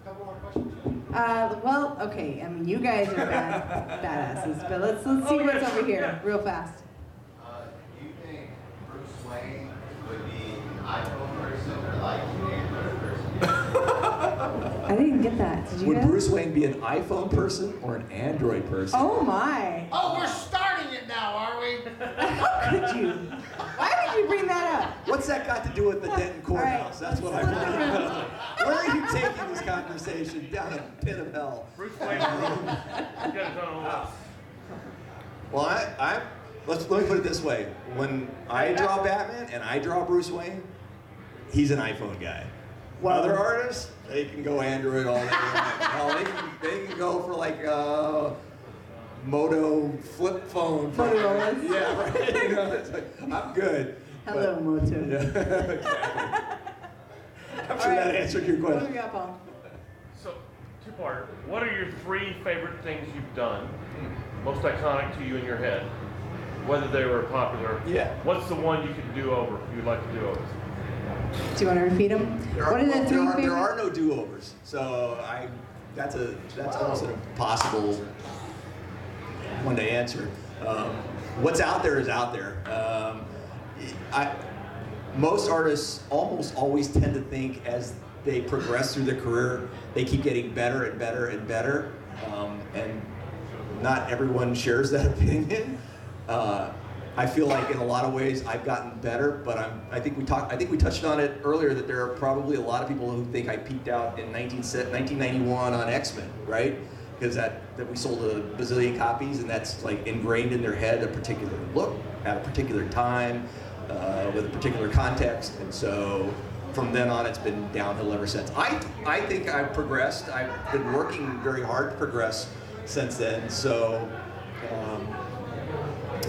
Couple more questions. Well, okay. I mean, you guys are badasses, but let's see what's over here real fast. Do you think Bruce Wayne would be an iPhone person or like an Android person? I didn't get that. Did you Would guys? Bruce Wayne be an iPhone person or an Android person? Oh my! Oh, we're starting it now, are we? How could you? Why would you bring that up? What's that got to do with the Denton courthouse? That's what I want to know. Where are you taking this conversation? Down a pit of hell. Bruce Wayne, he's got his own list. Well, let me put it this way. When I draw Batman and I draw Bruce Wayne, he's an iPhone guy. Well- Other artists, they can go Android all day long. They can go for like Moto flip phone. Motorola's. Yeah, right. You know, it's like, I'm good. Hello, but- Moto. Yeah, exactly. I'm sure that answered your What do question. we got, Paul? So, two-part. What are your 3 favorite things you've done, most iconic to you in your head, whether they were popular? Yeah. What's the one you could do over, you'd like to do over? Do you want to repeat them? There What are the 3 favorite? there are no do-overs, so that's almost an impossible one to answer. What's out there is out there. Most artists almost always tend to think as they progress through their career, they keep getting better and better and better, and not everyone shares that opinion. I feel like in a lot of ways I've gotten better, but I think we touched on it earlier that there are probably a lot of people who think I peaked out in 1991 on X-Men, right? Because that we sold a bazillion copies, and that's like ingrained in their head, a particular look at a particular time with a particular context, and so from then on it's been downhill ever since. I think I've progressed. I've been working very hard to progress since then, so.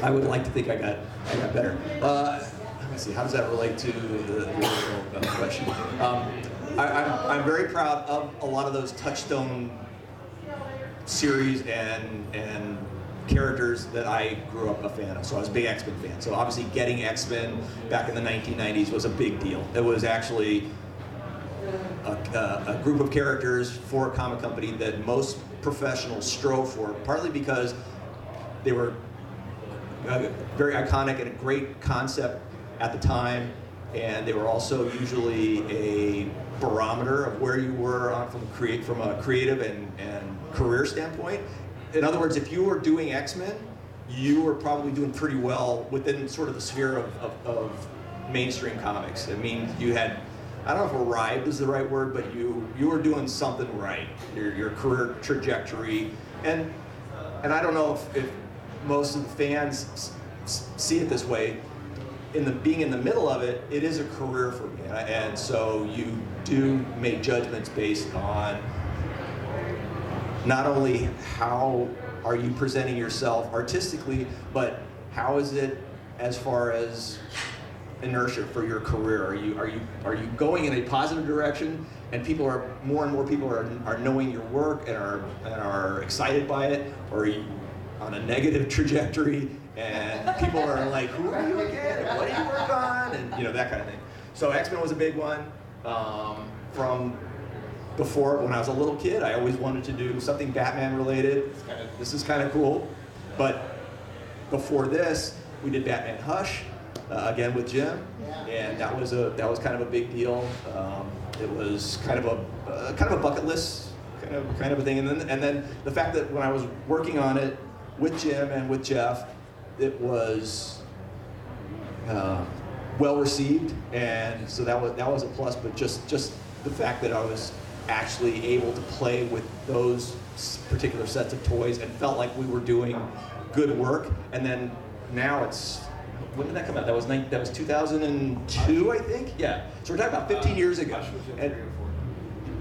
I would like to think I got better. Let me see. How does that relate to the original question? I'm very proud of a lot of those Touchstone series and characters that I grew up a fan of. So I was a big X-Men fan. So obviously getting X-Men back in the 1990s was a big deal. It was actually a group of characters for a comic company that most professionals strove for, partly because they were very iconic and a great concept at the time, and they were also usually a barometer of where you were from a creative and career standpoint. In other words, if you were doing X-Men, you were probably doing pretty well within sort of the sphere of mainstream comics. I mean, you had, I don't know if arrived is the right word, but you were doing something right, your career trajectory, and I don't know if most of the fans see it this way. Being in the middle of it, it is a career for me, and so you do make judgments based on not only how are you presenting yourself artistically, but how is it as far as inertia for your career? Are you going in a positive direction, and more and more people are knowing your work and are excited by it, or are you on a negative trajectory and people are like, who are you again? And what do you work on? And that kind of thing. So X-Men was a big one. From before, when I was a little kid, I always wanted to do something Batman related. This is kind of cool. But before this, we did Batman Hush, again with Jim, and that was kind of a big deal. It was kind of a bucket list kind of a thing. And then the fact that when I was working on it with Jim and with Jeff, it was well received, and so that was a plus. But just the fact that I was actually able to play with those particular sets of toys and felt like we were doing good work, and then now it's when did that come out? That was 2002, I think. Yeah. So we're talking about 15 years ago. And,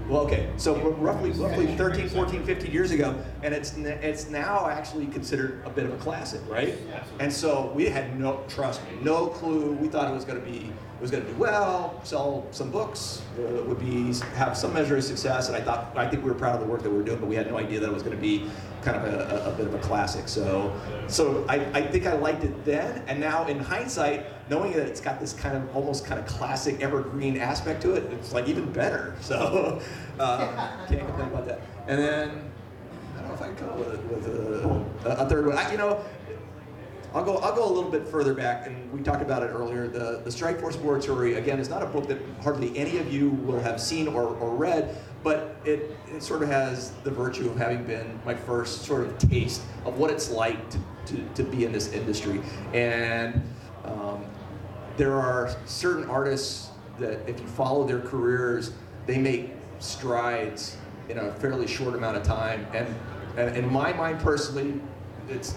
well, okay, so roughly 13, 14, 15 years ago, and it's now actually considered a bit of a classic, right? And so we had trust me, no clue. We thought it was going to do well, sell some books, have some measure of success, and I think we were proud of the work that we were doing, but we had no idea that it was going to be kind of a bit of a classic. So I think I liked it then, and now in hindsight, knowing that it's got this almost kind of classic evergreen aspect to it, it's like even better. So can't complain about that. And then I don't know if I can come up with a third one. I'll go a little bit further back, and we talked about it earlier. The Strike Force Oratory, again, is not a book that hardly any of you will have seen or read, but it sort of has the virtue of having been my first sort of taste of what it's like to be in this industry. And there are certain artists that if you follow their careers, they make strides in a fairly short amount of time. And in my mind personally, it's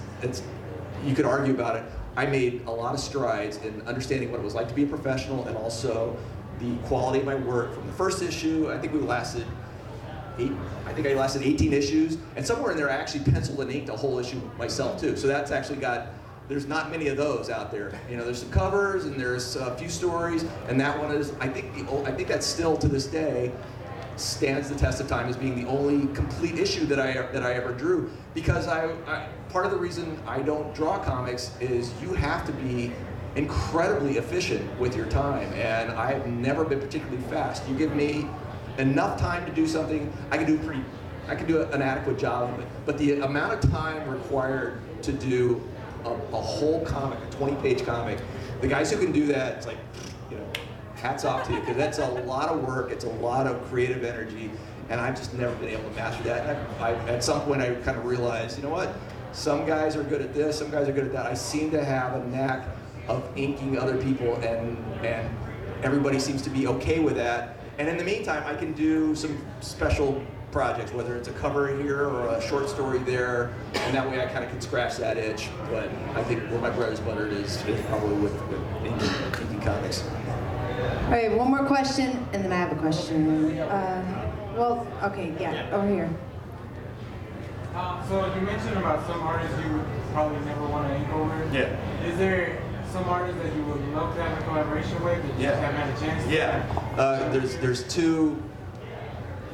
you could argue about it. I made a lot of strides in understanding what it was like to be a professional, and also the quality of my work. From the first issue, I think I lasted 18 issues, and somewhere in there I actually penciled and inked a whole issue myself too. So that's actually there's not many of those out there. There's some covers and there's a few stories, and that one is, I think that's still to this day stands the test of time as being the only complete issue that I ever drew, because part of the reason I don't draw comics is you have to be incredibly efficient with your time, and I've never been particularly fast. You give me enough time to do something, I can do an adequate job of it. But the amount of time required to do a whole comic, a 20-page comic, the guys who can do that, it's like, hats off to you, because that's a lot of work, it's a lot of creative energy, and I've just never been able to master that. And at some point I kind of realized, you know what, some guys are good at this, some guys are good at that. I seem to have a knack of inking other people, and everybody seems to be okay with that. And in the meantime, I can do some special projects, whether it's a cover here or a short story there, and that way I kind of can scratch that itch. But I think where my bread is buttered is probably with inking comics. All right, one more question, and then I have a question. Okay, yeah, over here. So you mentioned about some artists you would probably never want to ink over. Yeah. Is there some artists that you would love to have a collaboration with that you just haven't had a chance to? Yeah. There's two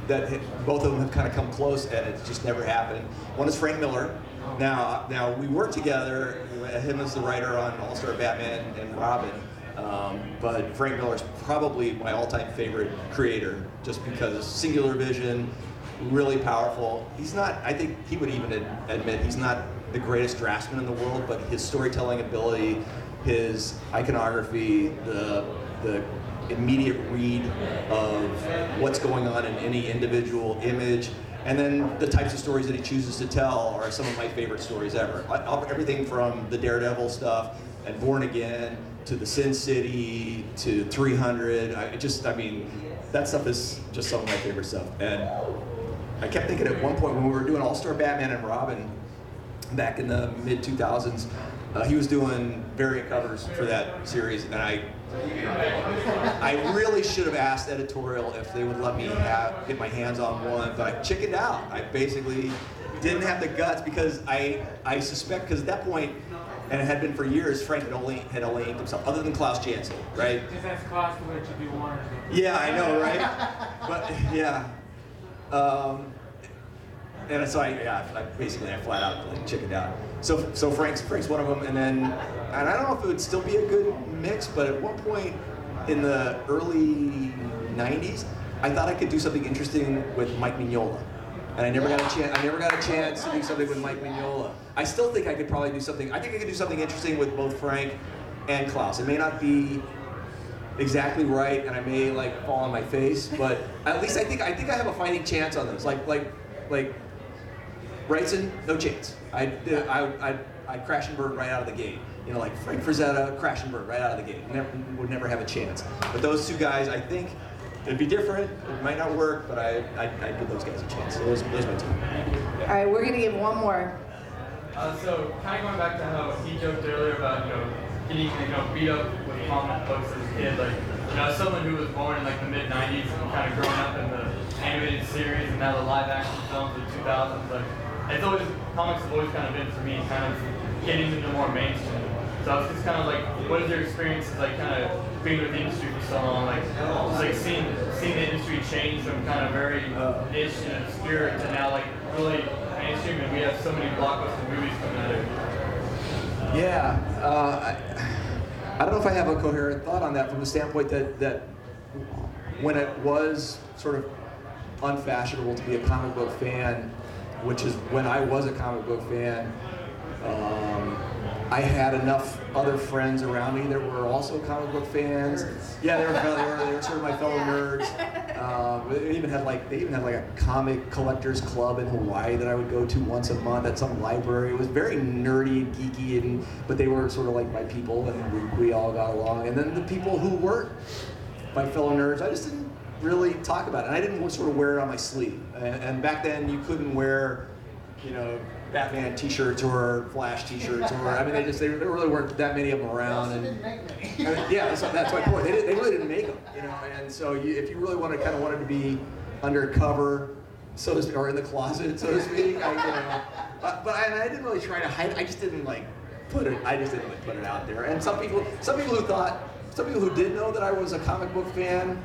that both of them have kind of come close, and it's just never happened. One is Frank Miller. Now we worked together. Him as the writer on All-Star Batman and Robin. But Frank Miller's probably my all-time favorite creator, just because singular vision, really powerful. He's not, I think he would even admit, he's not the greatest draftsman in the world, but his storytelling ability, his iconography, the immediate read of what's going on in any individual image, and then the types of stories that he chooses to tell are some of my favorite stories ever. Everything from the Daredevil stuff and Born Again to the Sin City to 300. That stuff is just some of my favorite stuff. And I kept thinking at one point when we were doing All-Star Batman and Robin back in the mid-2000s, he was doing variant covers for that series, and I really should have asked editorial if they would let me get my hands on one, but I chickened out. I basically didn't have the guts, because I suspect, because at that point, and it had been for years, Frank had only inked himself, other than Klaus Janson, right? Just ask Klaus to let you do one. Yeah, I know, right? But yeah. And so I flat out chickened out. So Frank's one of them, and I don't know if it would still be a good mix, but at one point in the early 90s, I thought I could do something interesting with Mike Mignola. And I never got a chance to do something with Mike Mignola. I still think I could probably do something. I think I could do something interesting with both Frank and Klaus. It may not be exactly right, and I may fall on my face, but at least I think I have a fighting chance on this. Like Wrightson, no chance. I'd crash and burn right out of the gate. Like Frank Frazetta, crash and burn right out of the gate. Would never have a chance. But those two guys, I think. It'd be different, it might not work, but I'd give those guys a chance. So those are my two. All right, we're gonna give one more. So kind of going back to how he joked earlier about, getting beat up with comic books as a kid, like as someone who was born in like the mid '90s and kind of growing up in the animated series and now the live action films of the 2000s, like comics have always kind of been for me kind of getting into more mainstream. So I was just kind of like, what is your experience like kind of being with the industry for so long, like just like seeing the industry change from kind of very niche and obscure to now like really mainstream, and we have so many blockbuster movies coming out of it. Yeah, I don't know if I have a coherent thought on that from the standpoint that when it was sort of unfashionable to be a comic book fan, which is when I was a comic book fan, I had enough other friends around me that were also comic book fans. Yeah, they were sort of my fellow nerds. They even had like a comic collectors club in Hawaii that I would go to once a month at some library. It was very nerdy and geeky, but they were sort of like my people, and we all got along. And then the people who weren't my fellow nerds, I just didn't really talk about it. And I didn't sort of wear it on my sleeve. And back then you couldn't wear, Batman T-shirts or Flash T-shirts, or I mean, there really weren't that many of them around. And yeah, that's my point. They really didn't make them, And so if you really wanted to be undercover, so to speak, or in the closet, so to speak, but I didn't really try to hide. I just didn't put it. I just didn't put it out there. And some people who did know that I was a comic book fan,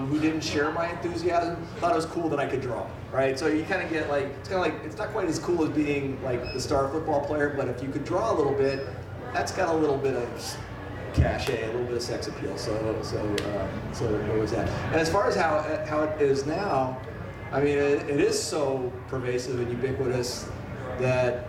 who didn't share my enthusiasm, thought it was cool that I could draw, right? So you kind of get it's not quite as cool as being like the star football player, but if you could draw a little bit, that's got a little bit of cachet, a little bit of sex appeal. So there was that. And as far as how it is now, I mean, it is so pervasive and ubiquitous that,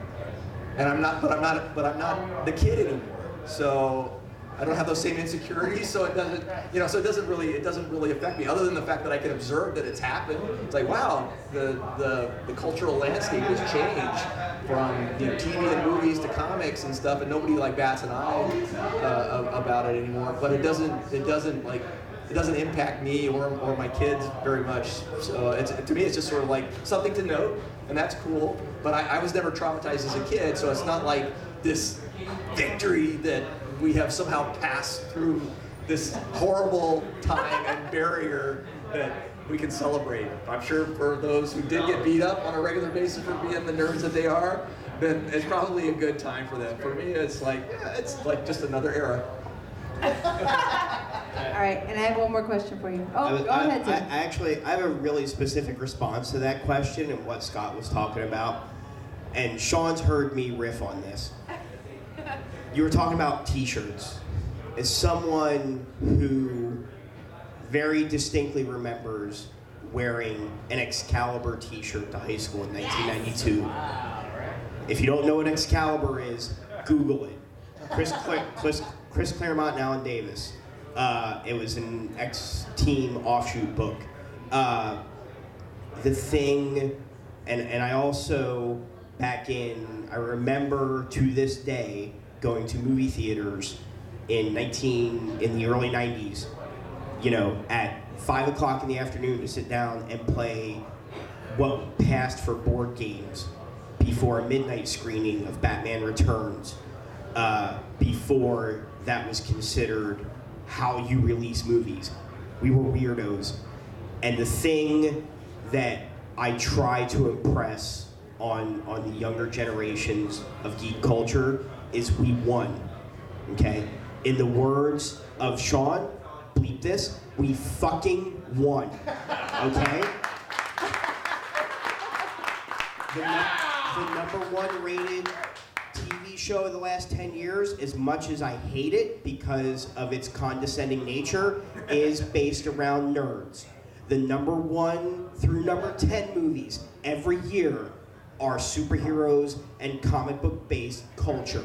and I'm not the kid anymore. So I don't have those same insecurities, so it doesn't really affect me, other than the fact that I can observe that it's happened. It's like, wow, the cultural landscape has changed from TV and movies to comics and stuff, and nobody bats an eye about it anymore. But it doesn't impact me or my kids very much. So to me, it's just sort of like something to note, and that's cool. But I was never traumatized as a kid, so it's not like this victory that we have somehow passed through this horrible time and barrier that we can celebrate. I'm sure for those who did get beat up on a regular basis for being the nerds that they are, then it's probably a good time for them. For me, it's it's like just another era. All right, and I have one more question for you. Oh, go ahead, Tim. I have a really specific response to that question and what Scott was talking about. And Sean's heard me riff on this. You were talking about T-shirts. As someone who very distinctly remembers wearing an Excalibur T-shirt to high school in 1992. If you don't know what Excalibur is, Google it. Chris Claremont and Alan Davis. It was an X-Team offshoot book. The Thing, and I also, I remember to this day, going to movie theaters in the early 90s, at 5 o'clock in the afternoon to sit down and play what passed for board games before a midnight screening of Batman Returns, before that was considered how you release movies. We were weirdos. And the thing that I try to impress on the younger generations of geek culture is we won, okay? In the words of Sean, bleep this, we fucking won, okay? The number one rated TV show of the last 10 years, as much as I hate it because of its condescending nature, is based around nerds. The number 1 through number 10 movies every year are superheroes and comic book based culture.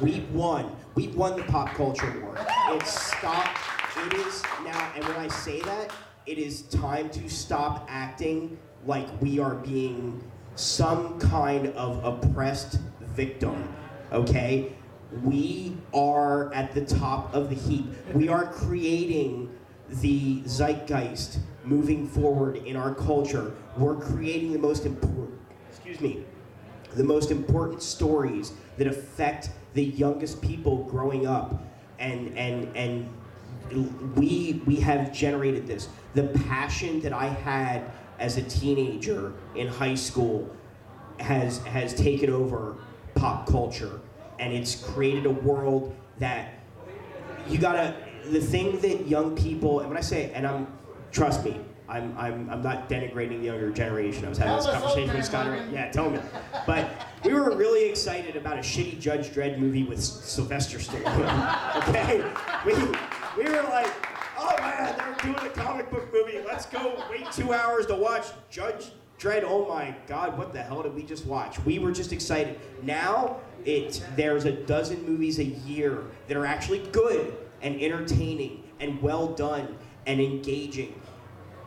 We won the pop culture war. It stopped, it is now, and when I say that, it is time to stop acting like we are being some kind of oppressed victim, okay? We are at the top of the heap. We are creating the zeitgeist moving forward in our culture. We're creating the most important stories that affect the youngest people growing up, and we have generated this. The passion that I had as a teenager in high school has taken over pop culture, and it's created a world that the thing that young people, and when I say, and trust me, I'm not denigrating the younger generation. I was having this conversation with Scott. Yeah, tell me. But we were really excited about a shitty Judge Dredd movie with Sylvester Stallone. Okay, we were like, oh man, they're doing a comic book movie. Let's go wait 2 hours to watch Judge Dredd. Oh my God, what the hell did we just watch? We were just excited. Now there's a dozen movies a year that are actually good and entertaining and well done and engaging.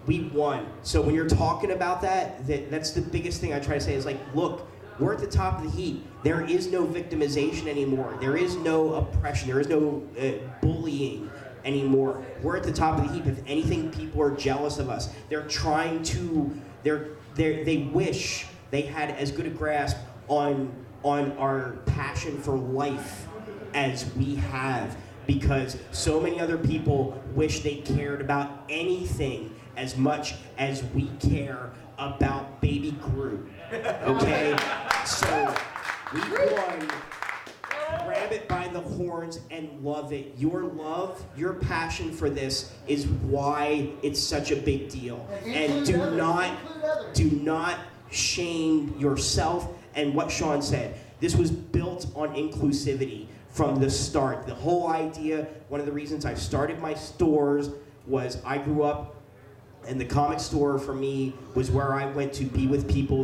We won. So when you're talking about that's the biggest thing I try to say is like, look, we're at the top of the heap. There is no victimization anymore. There is no oppression. There is no bullying anymore. We're at the top of the heap. If anything, people are jealous of us. They're trying to, they wish they had as good a grasp on our passion for life as we have, because so many other people wish they cared about anything as much as we care about baby Groot. Okay? So we won. Grab it by the horns and love it. Your love, your passion for this is why it's such a big deal. And do not shame yourself. And what Sean said, this was built on inclusivity from the start. The whole idea, one of the reasons I started my stores was I grew up, and the comic store for me was where I went to be with people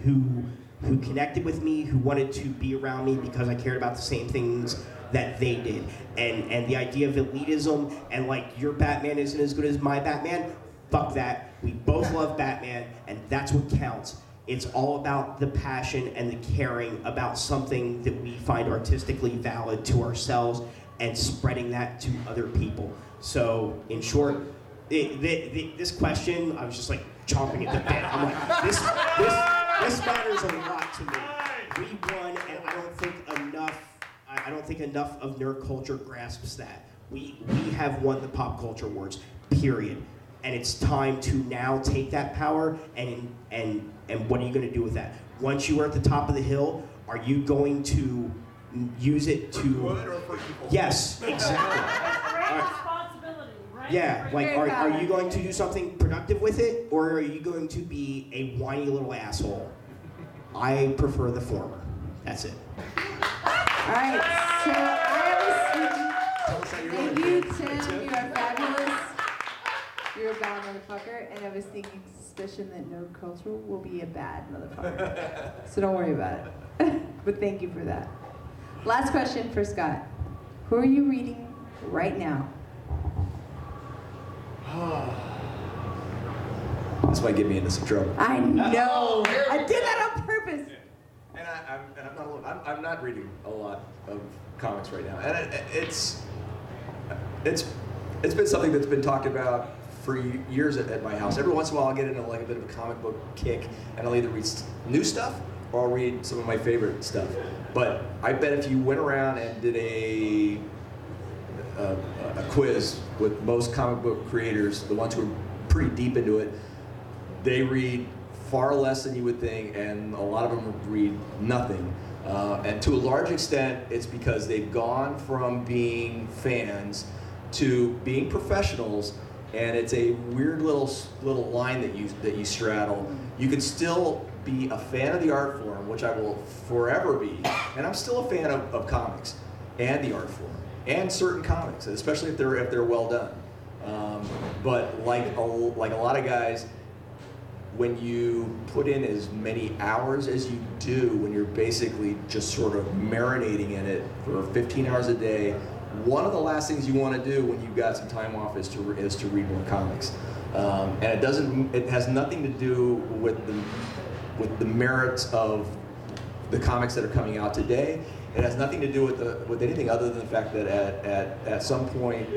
who connected with me, who wanted to be around me because I cared about the same things that they did. And the idea of elitism and like your Batman isn't as good as my Batman, fuck that. We both love Batman, and that's what counts. It's all about the passion and the caring about something that we find artistically valid to ourselves and spreading that to other people. So in short, this question, I was just like chomping at the bit. I'm like, this matters a lot to me. We won, and I don't think enough of nerd culture grasps that. We have won the pop culture awards, period. And it's time to now take that power and what are you going to do with that? Once you are at the top of the hill, are you going to use it to? Good or for people? Yes, exactly. Responsibility, right? Yeah, like are you going to do something productive with it, or are you going to be a whiny little asshole? I prefer the former. That's it. All right, so thank you, Tim. You are fabulous. You're a bad motherfucker, and I was thinking suspicion that nerd culture will be a bad motherfucker. So don't worry about it. But thank you for that. Last question for Scott. Who are you reading right now? This might get me into some trouble. I know. I did that on purpose. And I'm not alone. I'm not reading a lot of comics right now, and it's been something that's been talked about for years at my house. Every once in a while, I'll get into like a bit of a comic book kick, and I'll either read new stuff or I'll read some of my favorite stuff. But I bet if you went around and did a quiz with most comic book creators, the ones who are pretty deep into it, they read far less than you would think, and a lot of them read nothing. And to a large extent, it's because they've gone from being fans to being professionals, and it's a weird little line that you straddle. You can still be a fan of the art form, which I will forever be, and I'm still a fan of comics and the art form and certain comics, especially if they're well done. But like a lot of guys, when you put in as many hours as you do, when you're basically just sort of marinating in it for 15 hours a day, one of the last things you want to do when you've got some time off is to read more comics. And it has nothing to do with the merits of the comics that are coming out today. It has nothing to do with anything other than the fact that at some point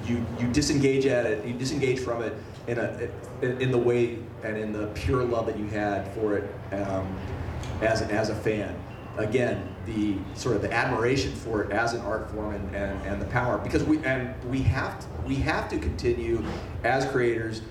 you disengage from it in the way and in the pure love that you had for it as a fan. again, the sort of the admiration for it as an art form and the power, because we have to continue as creators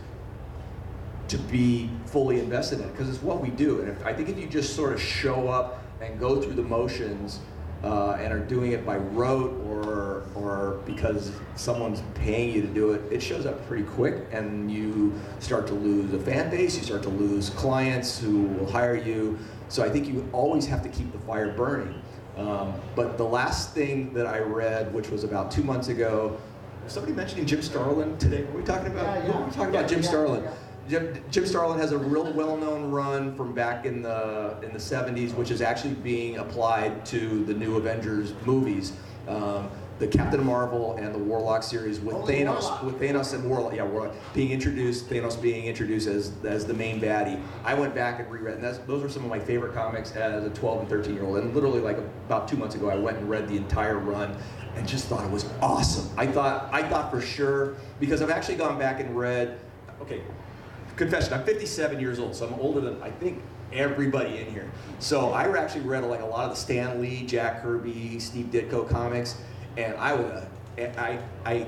to be fully invested in it, because it's what we do. And I think if you just sort of show up and go through the motions and are doing it by rote or because someone's paying you to do it, it shows up pretty quick, and you start to lose a fan base, you start to lose clients who will hire you. So I think you always have to keep the fire burning. But the last thing that I read, which was about 2 months ago, was somebody mentioning Jim Starlin today? Were we talking about? We were talking about Jim Starlin. Jim Starlin has a real well-known run from back in the 70s, which is actually being applied to the new Avengers movies, the Captain Marvel and the Warlock series with Thanos and Warlock being introduced, Thanos being introduced as the main baddie. I went back and reread, and those were some of my favorite comics as a 12 and 13-year-old. And literally, like about 2 months ago, I went and read the entire run and just thought it was awesome. I thought for sure, because I've actually gone back and read. Okay. Confession, I'm 57 years old, so I'm older than I think everybody in here. So I actually read like a lot of the Stan Lee, Jack Kirby, Steve Ditko comics, and I was a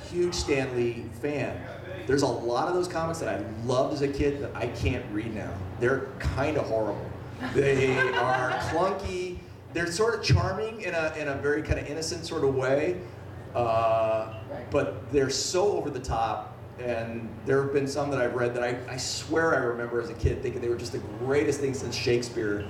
huge Stan Lee fan. There's a lot of those comics that I loved as a kid that I can't read now. They're kind of horrible. They are clunky. They're sort of charming in a very kind of innocent sort of way, but they're so over the top. And there have been some that I've read that I swear I remember as a kid thinking they were just the greatest thing since Shakespeare,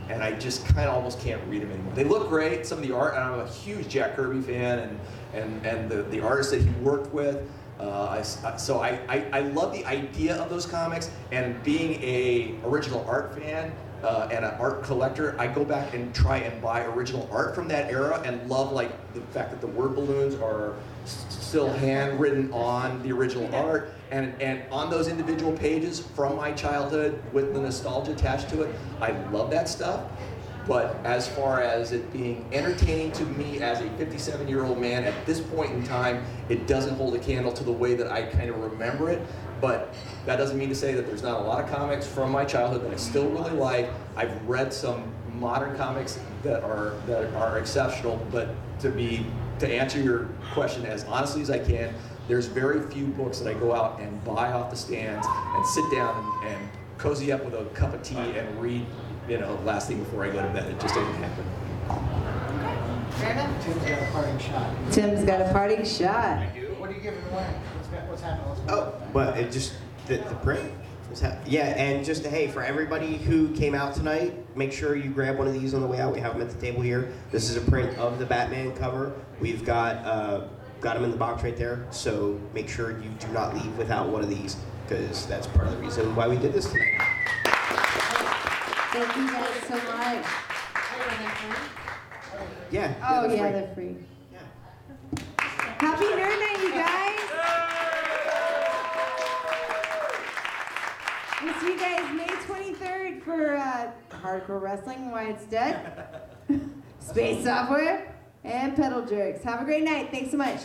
and I just kind of almost can't read them anymore. They look great, some of the art, and I'm a huge Jack Kirby fan, and the artists that he worked with. So I love the idea of those comics, and being a original art fan and an art collector, I go back and try and buy original art from that era, and love like the fact that the word balloons are still handwritten on the original art, and on those individual pages from my childhood with the nostalgia attached to it. I love that stuff. But as far as it being entertaining to me as a 57-year-old man at this point in time, it doesn't hold a candle to the way that I kind of remember it. But that doesn't mean to say that there's not a lot of comics from my childhood that I still really like. I've read some modern comics that are exceptional, but to answer your question as honestly as I can, there's very few books that I go out and buy off the stands and sit down and cozy up with a cup of tea and read, last thing before I go to bed. It just doesn't happen. Tim's got a parting shot. Tim's got a parting shot. What are you giving away? What's happening? But it just the print. Yeah, and just hey, for everybody who came out tonight, make sure you grab one of these on the way out. We have them at the table here. This is a print of the Batman cover. We've got them in the box right there. So make sure you do not leave without one of these, because that's part of the reason why we did this tonight. Thank you guys so much. Yeah. Oh they're yeah, free. they're free. Yeah. Happy Nerd Night, you guys. We'll see you guys May 23rd for Hardcore Wrestling, Why It's Dead, Space Software, and Pedal Jerks. Have a great night. Thanks so much.